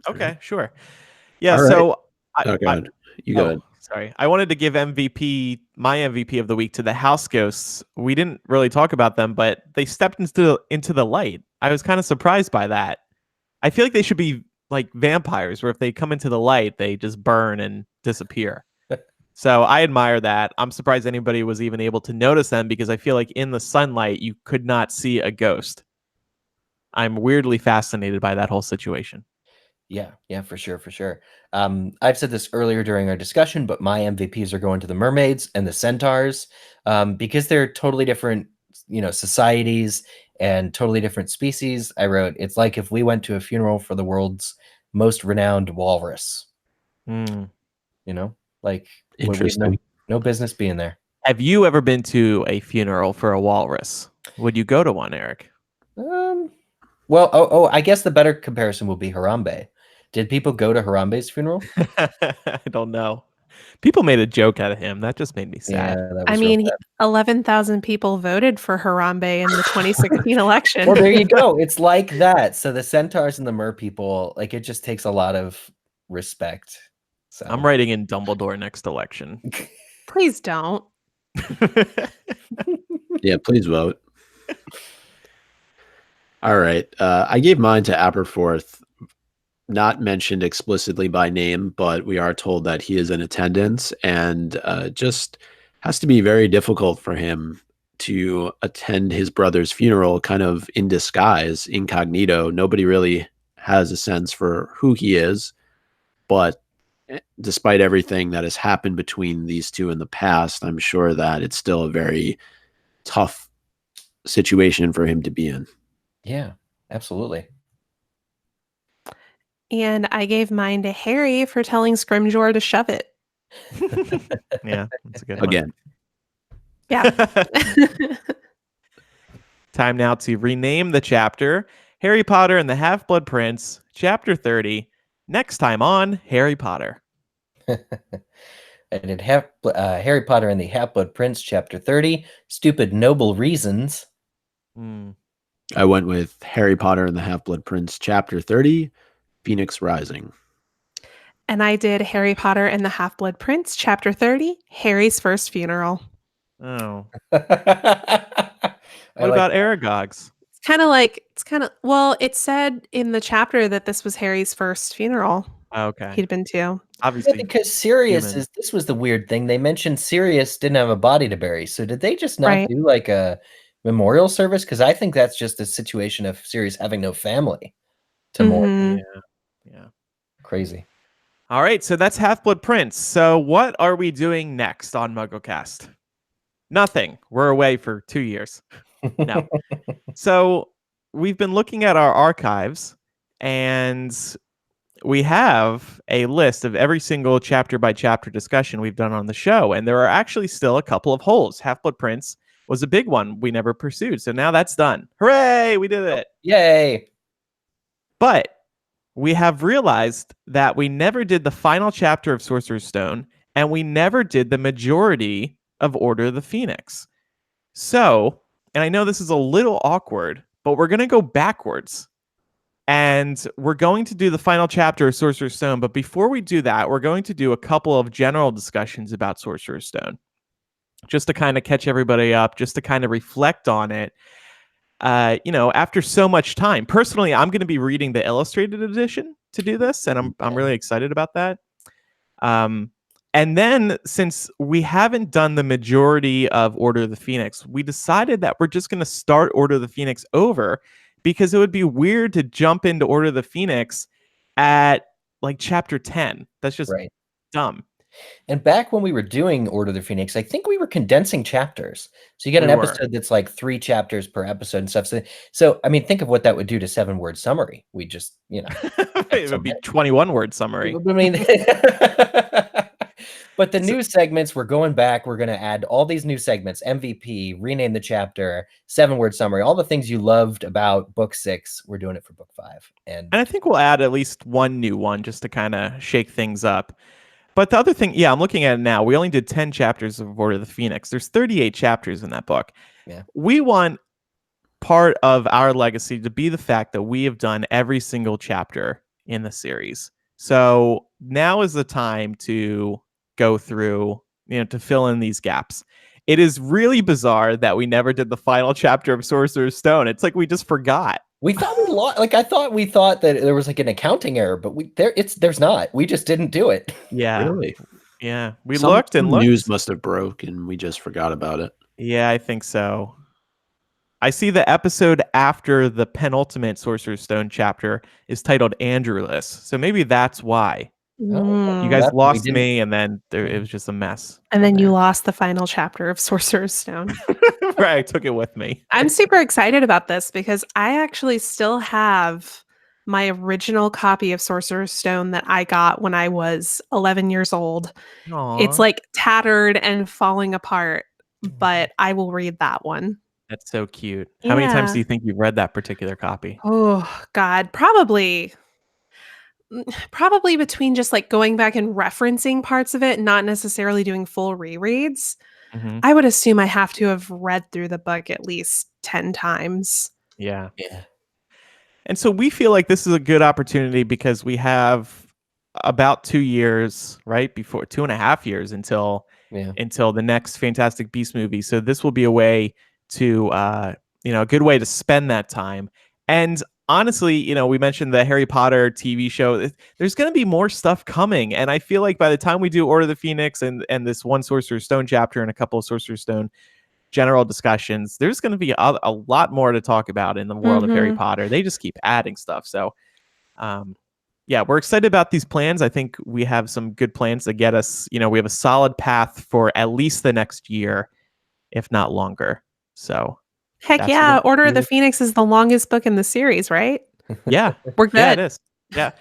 Speaker 2: Okay, sure. Yeah.
Speaker 1: All right.
Speaker 2: So
Speaker 1: go ahead. You go ahead.
Speaker 2: Sorry, I wanted to give my MVP of the week to the House Ghosts. We didn't really talk about them, but they stepped into the light. I was kind of surprised by that. I feel like they should be like vampires, where if they come into the light, they just burn and disappear. So I admire that. I'm surprised anybody was even able to notice them, because I feel like in the sunlight, you could not see a ghost. I'm weirdly fascinated by that whole situation.
Speaker 6: Yeah, for sure. I've said this earlier during our discussion, but my MVPs are going to the mermaids and the centaurs, because they're totally different, societies and totally different species. I wrote, it's like if we went to a funeral for the world's most renowned walrus. Like we have no business being there.
Speaker 2: Have you ever been to a funeral for a walrus? Would you go to one, Eric?
Speaker 6: Well, I guess the better comparison would be Harambe. Did people go to Harambe's funeral?
Speaker 2: I don't know. People made a joke out of him. That just made me sad.
Speaker 6: Yeah,
Speaker 3: I mean, 11,000 people voted for Harambe in the 2016 election.
Speaker 6: Well, there you go. It's like that. So the centaurs and the mer people, like, it just takes a lot of respect. So
Speaker 2: I'm writing in Dumbledore next election.
Speaker 3: Please don't.
Speaker 1: Yeah, please vote. All right. I gave mine to Aberforth, not mentioned explicitly by name, but we are told that he is in attendance, and just has to be very difficult for him to attend his brother's funeral kind of in disguise, incognito. Nobody really has a sense for who he is, but despite everything that has happened between these two in the past, I'm sure that it's still a very tough situation for him to be in.
Speaker 6: Yeah, absolutely.
Speaker 3: And I gave mine to Harry for telling Scrimgeour to shove it.
Speaker 2: Yeah, that's a good
Speaker 1: Again.
Speaker 2: one.
Speaker 3: Yeah.
Speaker 2: Time now to rename the chapter. Harry Potter and the Half-Blood Prince, Chapter 30. Next time on Harry Potter.
Speaker 6: I did Harry Potter and the Half-Blood Prince, Chapter 30. Stupid Noble Reasons.
Speaker 1: I went with Harry Potter and the Half-Blood Prince, Chapter 30. Phoenix Rising.
Speaker 3: And I did Harry Potter and the Half-Blood Prince, Chapter 30, Harry's First Funeral.
Speaker 2: Oh. What about Aragog's?
Speaker 3: Well, it said in the chapter that this was Harry's first funeral.
Speaker 2: Okay.
Speaker 3: He'd been to.
Speaker 2: Obviously.
Speaker 6: Yeah, because Sirius this was the weird thing. They mentioned Sirius didn't have a body to bury. So did they just not do like a memorial service? Because I think that's just a situation of Sirius having no family to mourn.
Speaker 2: Yeah.
Speaker 6: Crazy.
Speaker 2: All right, so that's Half-Blood Prince. So what are we doing next on MuggleCast? Nothing. We're away for 2 years. No. So we've been looking at our archives, and we have a list of every single chapter by chapter discussion we've done on the show, and there are actually still a couple of holes. Half-Blood Prince was a big one we never pursued, so now that's done. Hooray! We did it.
Speaker 6: Yay!
Speaker 2: But we have realized that we never did the final chapter of Sorcerer's Stone, and we never did the majority of Order of the Phoenix. So, and I know this is a little awkward, but we're going to go backwards. And we're going to do the final chapter of Sorcerer's Stone, but before we do that, we're going to do a couple of general discussions about Sorcerer's Stone, just to kind of catch everybody up, just to kind of reflect on it. After so much time. Personally, I'm going to be reading the illustrated edition to do this, and I'm really excited about that. And then, since we haven't done the majority of Order of the Phoenix, we decided that we're just going to start Order of the Phoenix over, because it would be weird to jump into Order of the Phoenix at like chapter 10. That's just dumb.
Speaker 6: And back when we were doing Order of the Phoenix, I think we were condensing chapters. So you get an episode that's like 3 chapters per episode and stuff. So I mean, think of what that would do to 7-word summary. We just,
Speaker 2: it would be 21-word summary.
Speaker 6: I mean, but the new segments, we're going back. We're going to add all these new segments: MVP, rename the chapter, 7-word summary, all the things you loved about book 6. We're doing it for book 5. And
Speaker 2: I think we'll add at least one new one just to kind of shake things up. But the other thing, yeah, I'm looking at it now. We only did 10 chapters of Order of the Phoenix. There's 38 chapters in that book.
Speaker 6: Yeah.
Speaker 2: We want part of our legacy to be the fact that we have done every single chapter in the series. So now is the time to go through, to fill in these gaps. It is really bizarre that we never did the final chapter of Sorcerer's Stone. It's like we just forgot.
Speaker 6: We thought we lost. Like we thought that there was like an accounting error, but there's not. We just didn't do it.
Speaker 2: Yeah,
Speaker 1: really.
Speaker 2: Yeah, we looked and looked.
Speaker 1: News must have broke, and we just forgot about it.
Speaker 2: Yeah, I think so. I see the episode after the penultimate Sorcerer's Stone chapter is titled Andrewless, so maybe that's why. You guys lost me, and then it was just a mess.
Speaker 3: And then you lost the final chapter of Sorcerer's Stone.
Speaker 2: Right, I took it with me.
Speaker 3: I'm super excited about this because I actually still have my original copy of Sorcerer's Stone that I got when I was 11 years old.
Speaker 2: Aww.
Speaker 3: It's like tattered and falling apart, but I will read that one.
Speaker 2: That's so cute. How many times do you think you've read that particular copy?
Speaker 3: Oh, God, probably between just like going back and referencing parts of it, not necessarily doing full rereads.
Speaker 2: Mm-hmm.
Speaker 3: I would assume I have to have read through the book at least 10 times.
Speaker 2: Yeah. And so we feel like this is a good opportunity because we have about 2 years, right? 2.5 years until the next Fantastic Beasts movie. So this will be a way to, a good way to spend that time. And honestly, we mentioned the Harry Potter TV show. There's going to be more stuff coming. And I feel like by the time we do Order of the Phoenix and this one Sorcerer's Stone chapter and a couple of Sorcerer's Stone general discussions, there's going to be a lot more to talk about in the world of Harry Potter. They just keep adding stuff. So, we're excited about these plans. I think we have some good plans to get us, we have a solid path for at least the next year, if not longer. So
Speaker 3: heck yeah. Order of the Phoenix is the longest book in the series, right?
Speaker 2: Yeah.
Speaker 3: We're good.
Speaker 2: Yeah, it is. Yeah.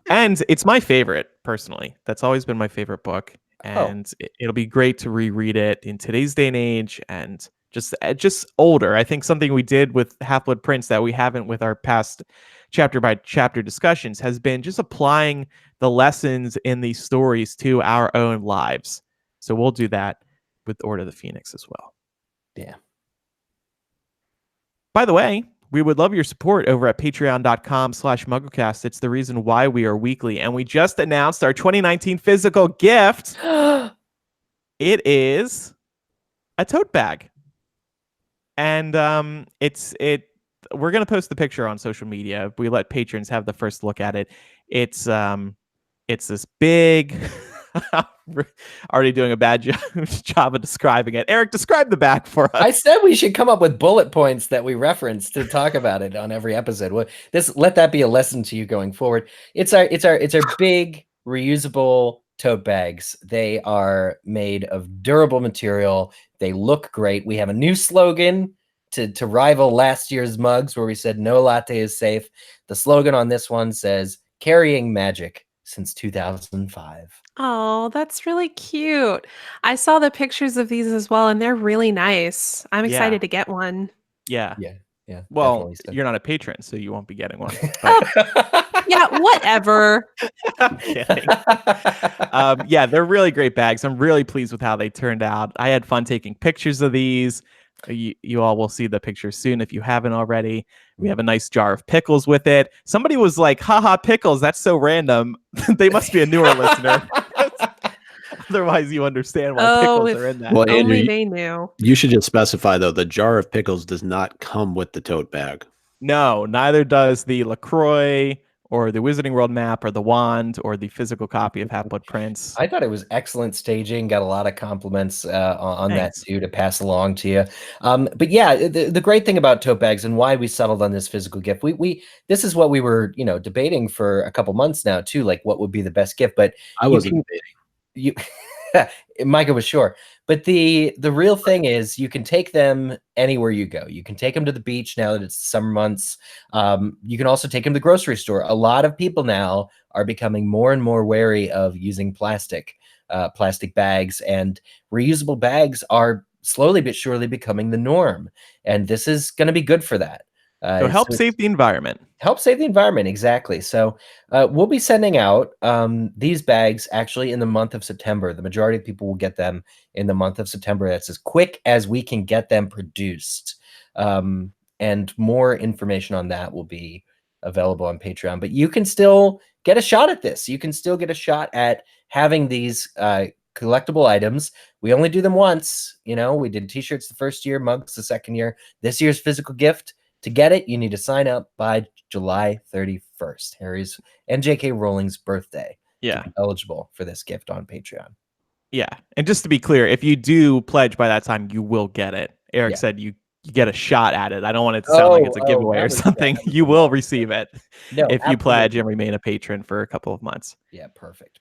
Speaker 2: And it's my favorite, personally. That's always been my favorite book. And it'll be great to reread it in today's day and age and just older. I think something we did with Half-Blood Prince that we haven't with our past chapter by chapter discussions has been just applying the lessons in these stories to our own lives. So we'll do that with Order of the Phoenix as well.
Speaker 6: Yeah.
Speaker 2: By the way, we would love your support over at patreon.com/MuggleCast. It's the reason why we are weekly. And we just announced our 2019 physical gift. It is a tote bag. And we're going to post the picture on social media. We let patrons have the first look at it. It's this big... already doing a bad job of describing it. Eric, describe the bag for us.
Speaker 6: I said we should come up with bullet points that we reference to talk about it on every episode. Let that be a lesson to you going forward. It's our big reusable tote bags. They are made of durable material. They look great. We have a new slogan to rival last year's mugs where we said no latte is safe. The slogan on this one says carrying magic since 2005.
Speaker 3: Oh, that's really cute. I saw the pictures of these as well, and they're really nice. I'm excited to get one.
Speaker 2: Yeah.
Speaker 6: Well,
Speaker 2: you're not a patron, so you won't be getting one.
Speaker 3: Yeah, whatever.
Speaker 2: I'm kidding. They're really great bags. I'm really pleased with how they turned out. I had fun taking pictures of these. You all will see the picture soon if you haven't already. We have a nice jar of pickles with it. Somebody was like, haha, pickles, that's so random. They must be a newer listener. Otherwise, you understand why pickles are in that.
Speaker 1: Well, Andrew,
Speaker 3: only they knew.
Speaker 1: You should just specify, though, the jar of pickles does not come with the tote bag.
Speaker 2: No, neither does the LaCroix or the Wizarding World map or the wand or the physical copy of Half-Blood Prince.
Speaker 6: I thought it was excellent staging. Got a lot of compliments on that too to pass along to you. But yeah, the great thing about tote bags and why we settled on this physical gift, this is what we were debating for a couple months now too, like what would be the best gift. But
Speaker 1: I wasn't debating.
Speaker 6: Micah was sure. But the real thing is you can take them anywhere you go. You can take them to the beach now that it's the summer months. You can also take them to the grocery store. A lot of people now are becoming more and more wary of using plastic bags, and reusable bags are slowly but surely becoming the norm. And this is going to be good for that.
Speaker 2: So help save the environment.
Speaker 6: Help save the environment, exactly. So we'll be sending out these bags actually in the month of September. The majority of people will get them in the month of September. That's as quick as we can get them produced. And more information on that will be available on Patreon. But you can still get a shot at this. You can still get a shot at having these collectible items. We only do them once. You know, we did t-shirts the first year, mugs the second year. This year's physical gift. To get it, you need to sign up by July 31st, Harry's and J.K. Rowling's birthday.
Speaker 2: Yeah.
Speaker 6: To be eligible for this gift on Patreon.
Speaker 2: Yeah. And just to be clear, if you do pledge by that time, you will get it. Eric said you get a shot at it. I don't want it to sound like it's a giveaway or something. You will receive it if you pledge and remain a patron for a couple of months.
Speaker 6: Yeah, perfect.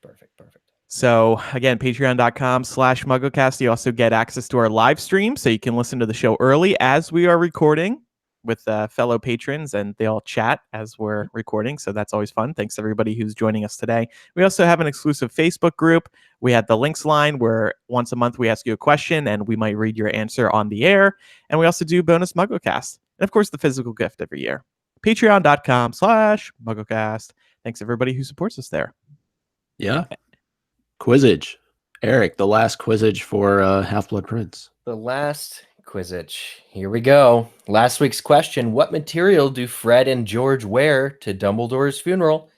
Speaker 2: So again, patreon.com/MuggleCast. You also get access to our live stream, so you can listen to the show early as we are recording with fellow patrons, and they all chat as we're recording. So that's always fun. Thanks everybody who's joining us today. We also have an exclusive Facebook group. We have the links line where once a month we ask you a question and we might read your answer on the air. And we also do bonus MuggleCast. And of course, the physical gift every year. Patreon.com/MuggleCast. Thanks everybody who supports us there.
Speaker 1: Yeah. Quizzage. Eric, the last quizzage for Half-Blood Prince.
Speaker 6: The last Quizzich. Here we go. Last week's question: what material do Fred and George wear to Dumbledore's funeral?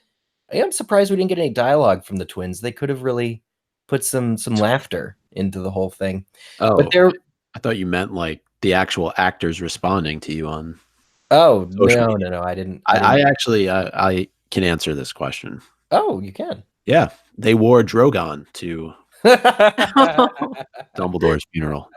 Speaker 6: I am surprised we didn't get any dialogue from the twins. They could have really put some laughter into the whole thing.
Speaker 1: Oh, but I thought you meant like the actual actors responding to you on.
Speaker 6: Oh, no, I didn't.
Speaker 1: I actually I can answer this question.
Speaker 6: Oh, you can.
Speaker 1: Yeah, they wore Drogon to Dumbledore's funeral.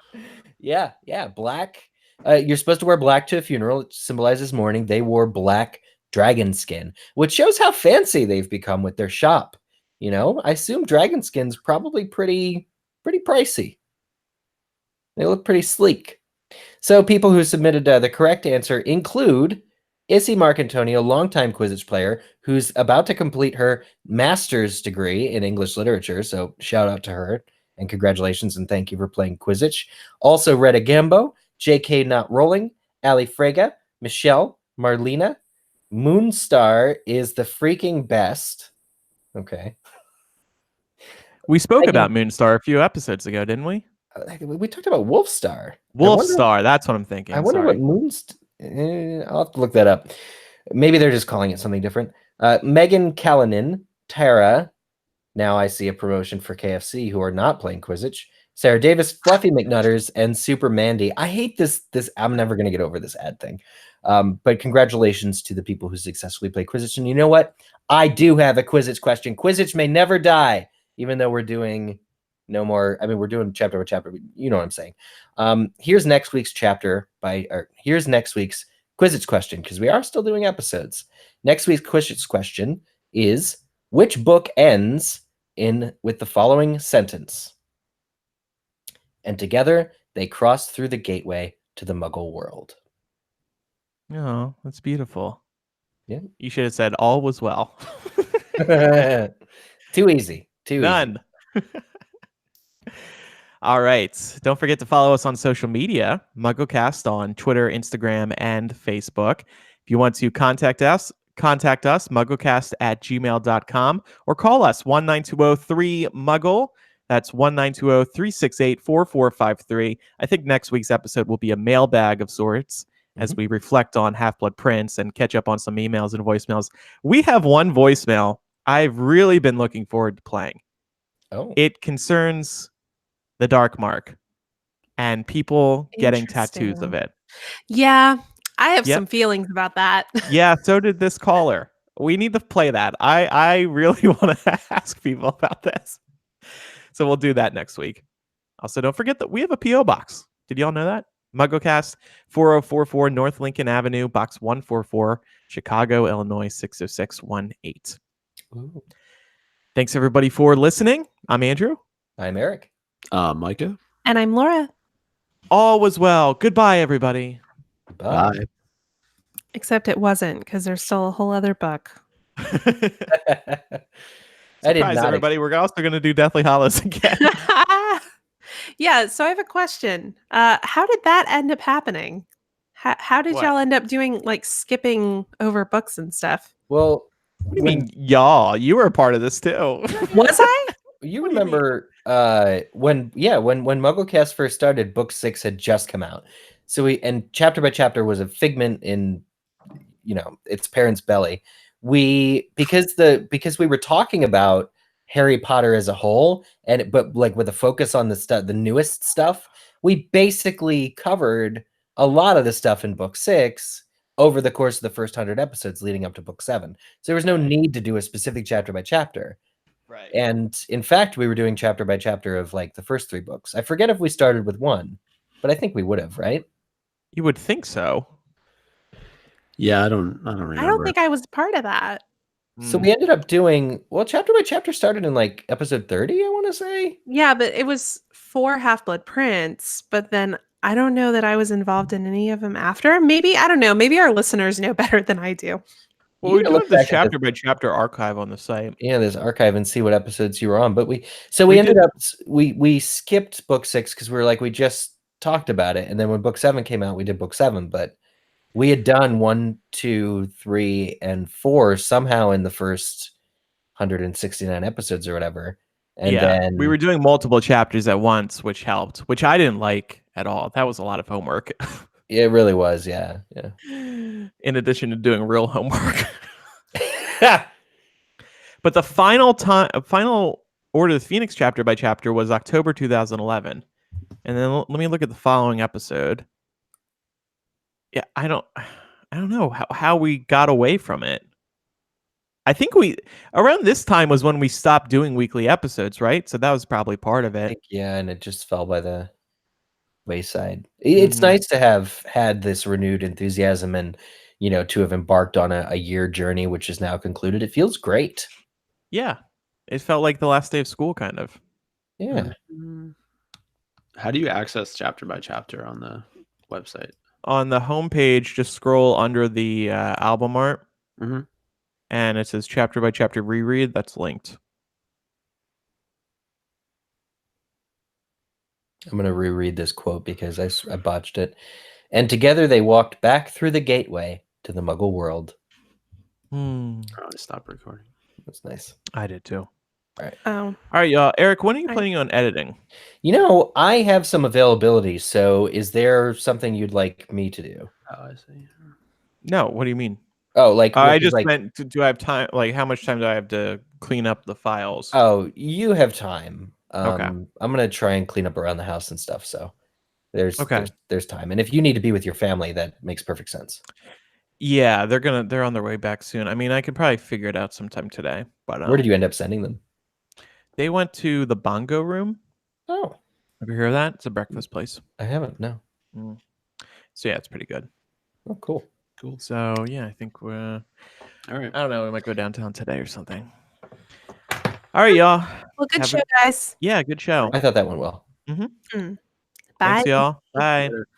Speaker 6: Yeah, black. You're supposed to wear black to a funeral. It symbolizes mourning. They wore black dragon skin, which shows how fancy they've become with their shop. You know, I assume dragon skin's probably pretty pricey. They look pretty sleek. So people who submitted the correct answer include Issy Marcantonio, longtime Quizzitch player, who's about to complete her master's degree in English literature. So shout out to her. And congratulations and thank you for playing Quizzitch. Also, Retta Gambo, J.K. Not Rolling, Ali Frega, Michelle, Marlena, Moonstar is the freaking best. Okay.
Speaker 2: We spoke about Moonstar a few episodes ago, didn't we?
Speaker 6: We talked about Wolfstar.
Speaker 2: Wolfstar, that's what I'm thinking.
Speaker 6: I wonder what Moonstar... I'll have to look that up. Maybe they're just calling it something different. Megan Callanan, Tara... Now I see a promotion for KFC who are not playing Quizzitch. Sarah Davis, Fluffy McNutters, and Super Mandy. I hate this. I'm never going to get over this ad thing. But congratulations to the people who successfully play Quizzitch. And you know what? I do have a Quizzitch question. Quizzitch may never die, even though we're doing no more. I mean, we're doing chapter by chapter. You know what I'm saying. Here's next week's here's next week's Quizzitch question, because we are still doing episodes. Next week's Quizzitch question is, which book ends with the following sentence? And together they crossed through the gateway to the Muggle world.
Speaker 2: Oh, that's beautiful.
Speaker 6: Yeah.
Speaker 2: You should have said all was well.
Speaker 6: Too easy.
Speaker 2: None. All right. Don't forget to follow us on social media, MuggleCast on Twitter, Instagram, and Facebook. If you want to contact us, mugglecast@gmail.com, or call us 1-920-3-MUGGLE. That's 1-920-368-4453. I think next week's episode will be a mailbag of sorts as we reflect on Half-Blood Prince and catch up on some emails and voicemails. We have one voicemail I've really been looking forward to playing.
Speaker 6: Oh.
Speaker 2: It concerns the Dark Mark and people getting tattoos of it.
Speaker 3: Yeah. I have some feelings about that.
Speaker 2: Yeah, so did this caller. We need to play that. I really want to ask people about this. So we'll do that next week. Also, don't forget that we have a P.O. box. Did y'all know that? MuggleCast, 4044 North Lincoln Avenue, Box 144, Chicago, Illinois, 60618.
Speaker 6: Ooh.
Speaker 2: Thanks, everybody, for listening. I'm Andrew.
Speaker 6: I'm Eric.
Speaker 1: Micah.
Speaker 3: And I'm Laura.
Speaker 2: All was well. Goodbye, everybody.
Speaker 1: Bye.
Speaker 3: Except it wasn't, because there's still a whole other book.
Speaker 2: Surprise, everybody. We're also going to do Deathly Hallows again.
Speaker 3: Yeah, so I have a question. How did that end up happening? How did y'all end up doing like skipping over books and stuff?
Speaker 6: Well,
Speaker 2: what do you mean, y'all? You were a part of this too.
Speaker 3: Was I?
Speaker 6: You remember when MuggleCast first started, book 6 had just come out. So and chapter by chapter was a figment in its parents' belly. Because we were talking about Harry Potter as a whole, but like with a focus on the newest stuff, we basically covered a lot of the stuff in book 6 over the course of the first 100 episodes leading up to book 7. So there was no need to do a specific chapter by chapter.
Speaker 2: Right.
Speaker 6: And in fact, we were doing chapter by chapter of like the first 3 books. I forget if we started with 1, but I think we would have, right?
Speaker 2: You would think so.
Speaker 1: Yeah, I don't remember.
Speaker 3: I don't think I was part of that.
Speaker 6: So we ended up doing, chapter by chapter started in like episode 30, I want to say.
Speaker 3: Yeah, but it was 4 Half-Blood Prince, but then I don't know that I was involved in any of them after. Maybe, I don't know. Maybe our listeners know better than I do.
Speaker 2: Well, we do have the chapter by chapter archive on the site.
Speaker 6: Yeah, there's archive and see what episodes you were on. But we ended up we skipped book 6 because we were like, we just talked about it. And then when book 7 came out, we did book 7. But we had done 1, 2, 3, and 4 somehow in the first 169 episodes or whatever. And then
Speaker 2: we were doing multiple chapters at once, which helped, which I didn't like at all. That was a lot of homework.
Speaker 6: It really was, yeah.
Speaker 2: In addition to doing real homework. But the final Order of the Phoenix chapter by chapter was October 2011. And then let me look at the following episode. Yeah, I don't know how we got away from it. I think around this time was when we stopped doing weekly episodes, right? So that was probably part of it.
Speaker 6: Yeah, and it just fell by the wayside. It's nice to have had this renewed enthusiasm and to have embarked on a year journey, which is now concluded. It feels great.
Speaker 2: Yeah, it felt like the last day of school, kind of.
Speaker 6: Yeah.
Speaker 1: How do you access chapter by chapter on the website?
Speaker 2: On the homepage, just scroll under the album art, and it says chapter by chapter reread. That's linked.
Speaker 6: I'm going to reread this quote because I botched it. And together they walked back through the gateway to the Muggle world.
Speaker 1: Oh, I stopped recording.
Speaker 6: That's nice.
Speaker 2: I did too.
Speaker 6: All right.
Speaker 2: All right, y'all. Eric, when are you planning on editing?
Speaker 6: I have some availability. So is there something you'd like me to do?
Speaker 1: Oh, I see.
Speaker 2: No, what do you mean?
Speaker 6: Oh, like
Speaker 2: I just meant, do I have time? Like, how much time do I have to clean up the files?
Speaker 6: Oh, you have time.
Speaker 2: Okay.
Speaker 6: I'm gonna try and clean up around the house and stuff. So there's time. And if you need to be with your family, that makes perfect sense.
Speaker 2: Yeah, they're on their way back soon. I mean, I could probably figure it out sometime today. But
Speaker 6: where did you end up sending them?
Speaker 2: They went to the Bongo Room.
Speaker 6: Oh,
Speaker 2: have you heard of that? It's a breakfast place.
Speaker 6: I haven't. No.
Speaker 2: So yeah, it's pretty good.
Speaker 6: Oh, cool.
Speaker 2: So yeah, I think we're all right. I don't know. We might go downtown today or something. All right, y'all.
Speaker 3: Well, good show, guys.
Speaker 2: Yeah, good show.
Speaker 6: I thought that went well.
Speaker 3: Bye.
Speaker 2: Thanks, y'all. Bye.
Speaker 1: Later.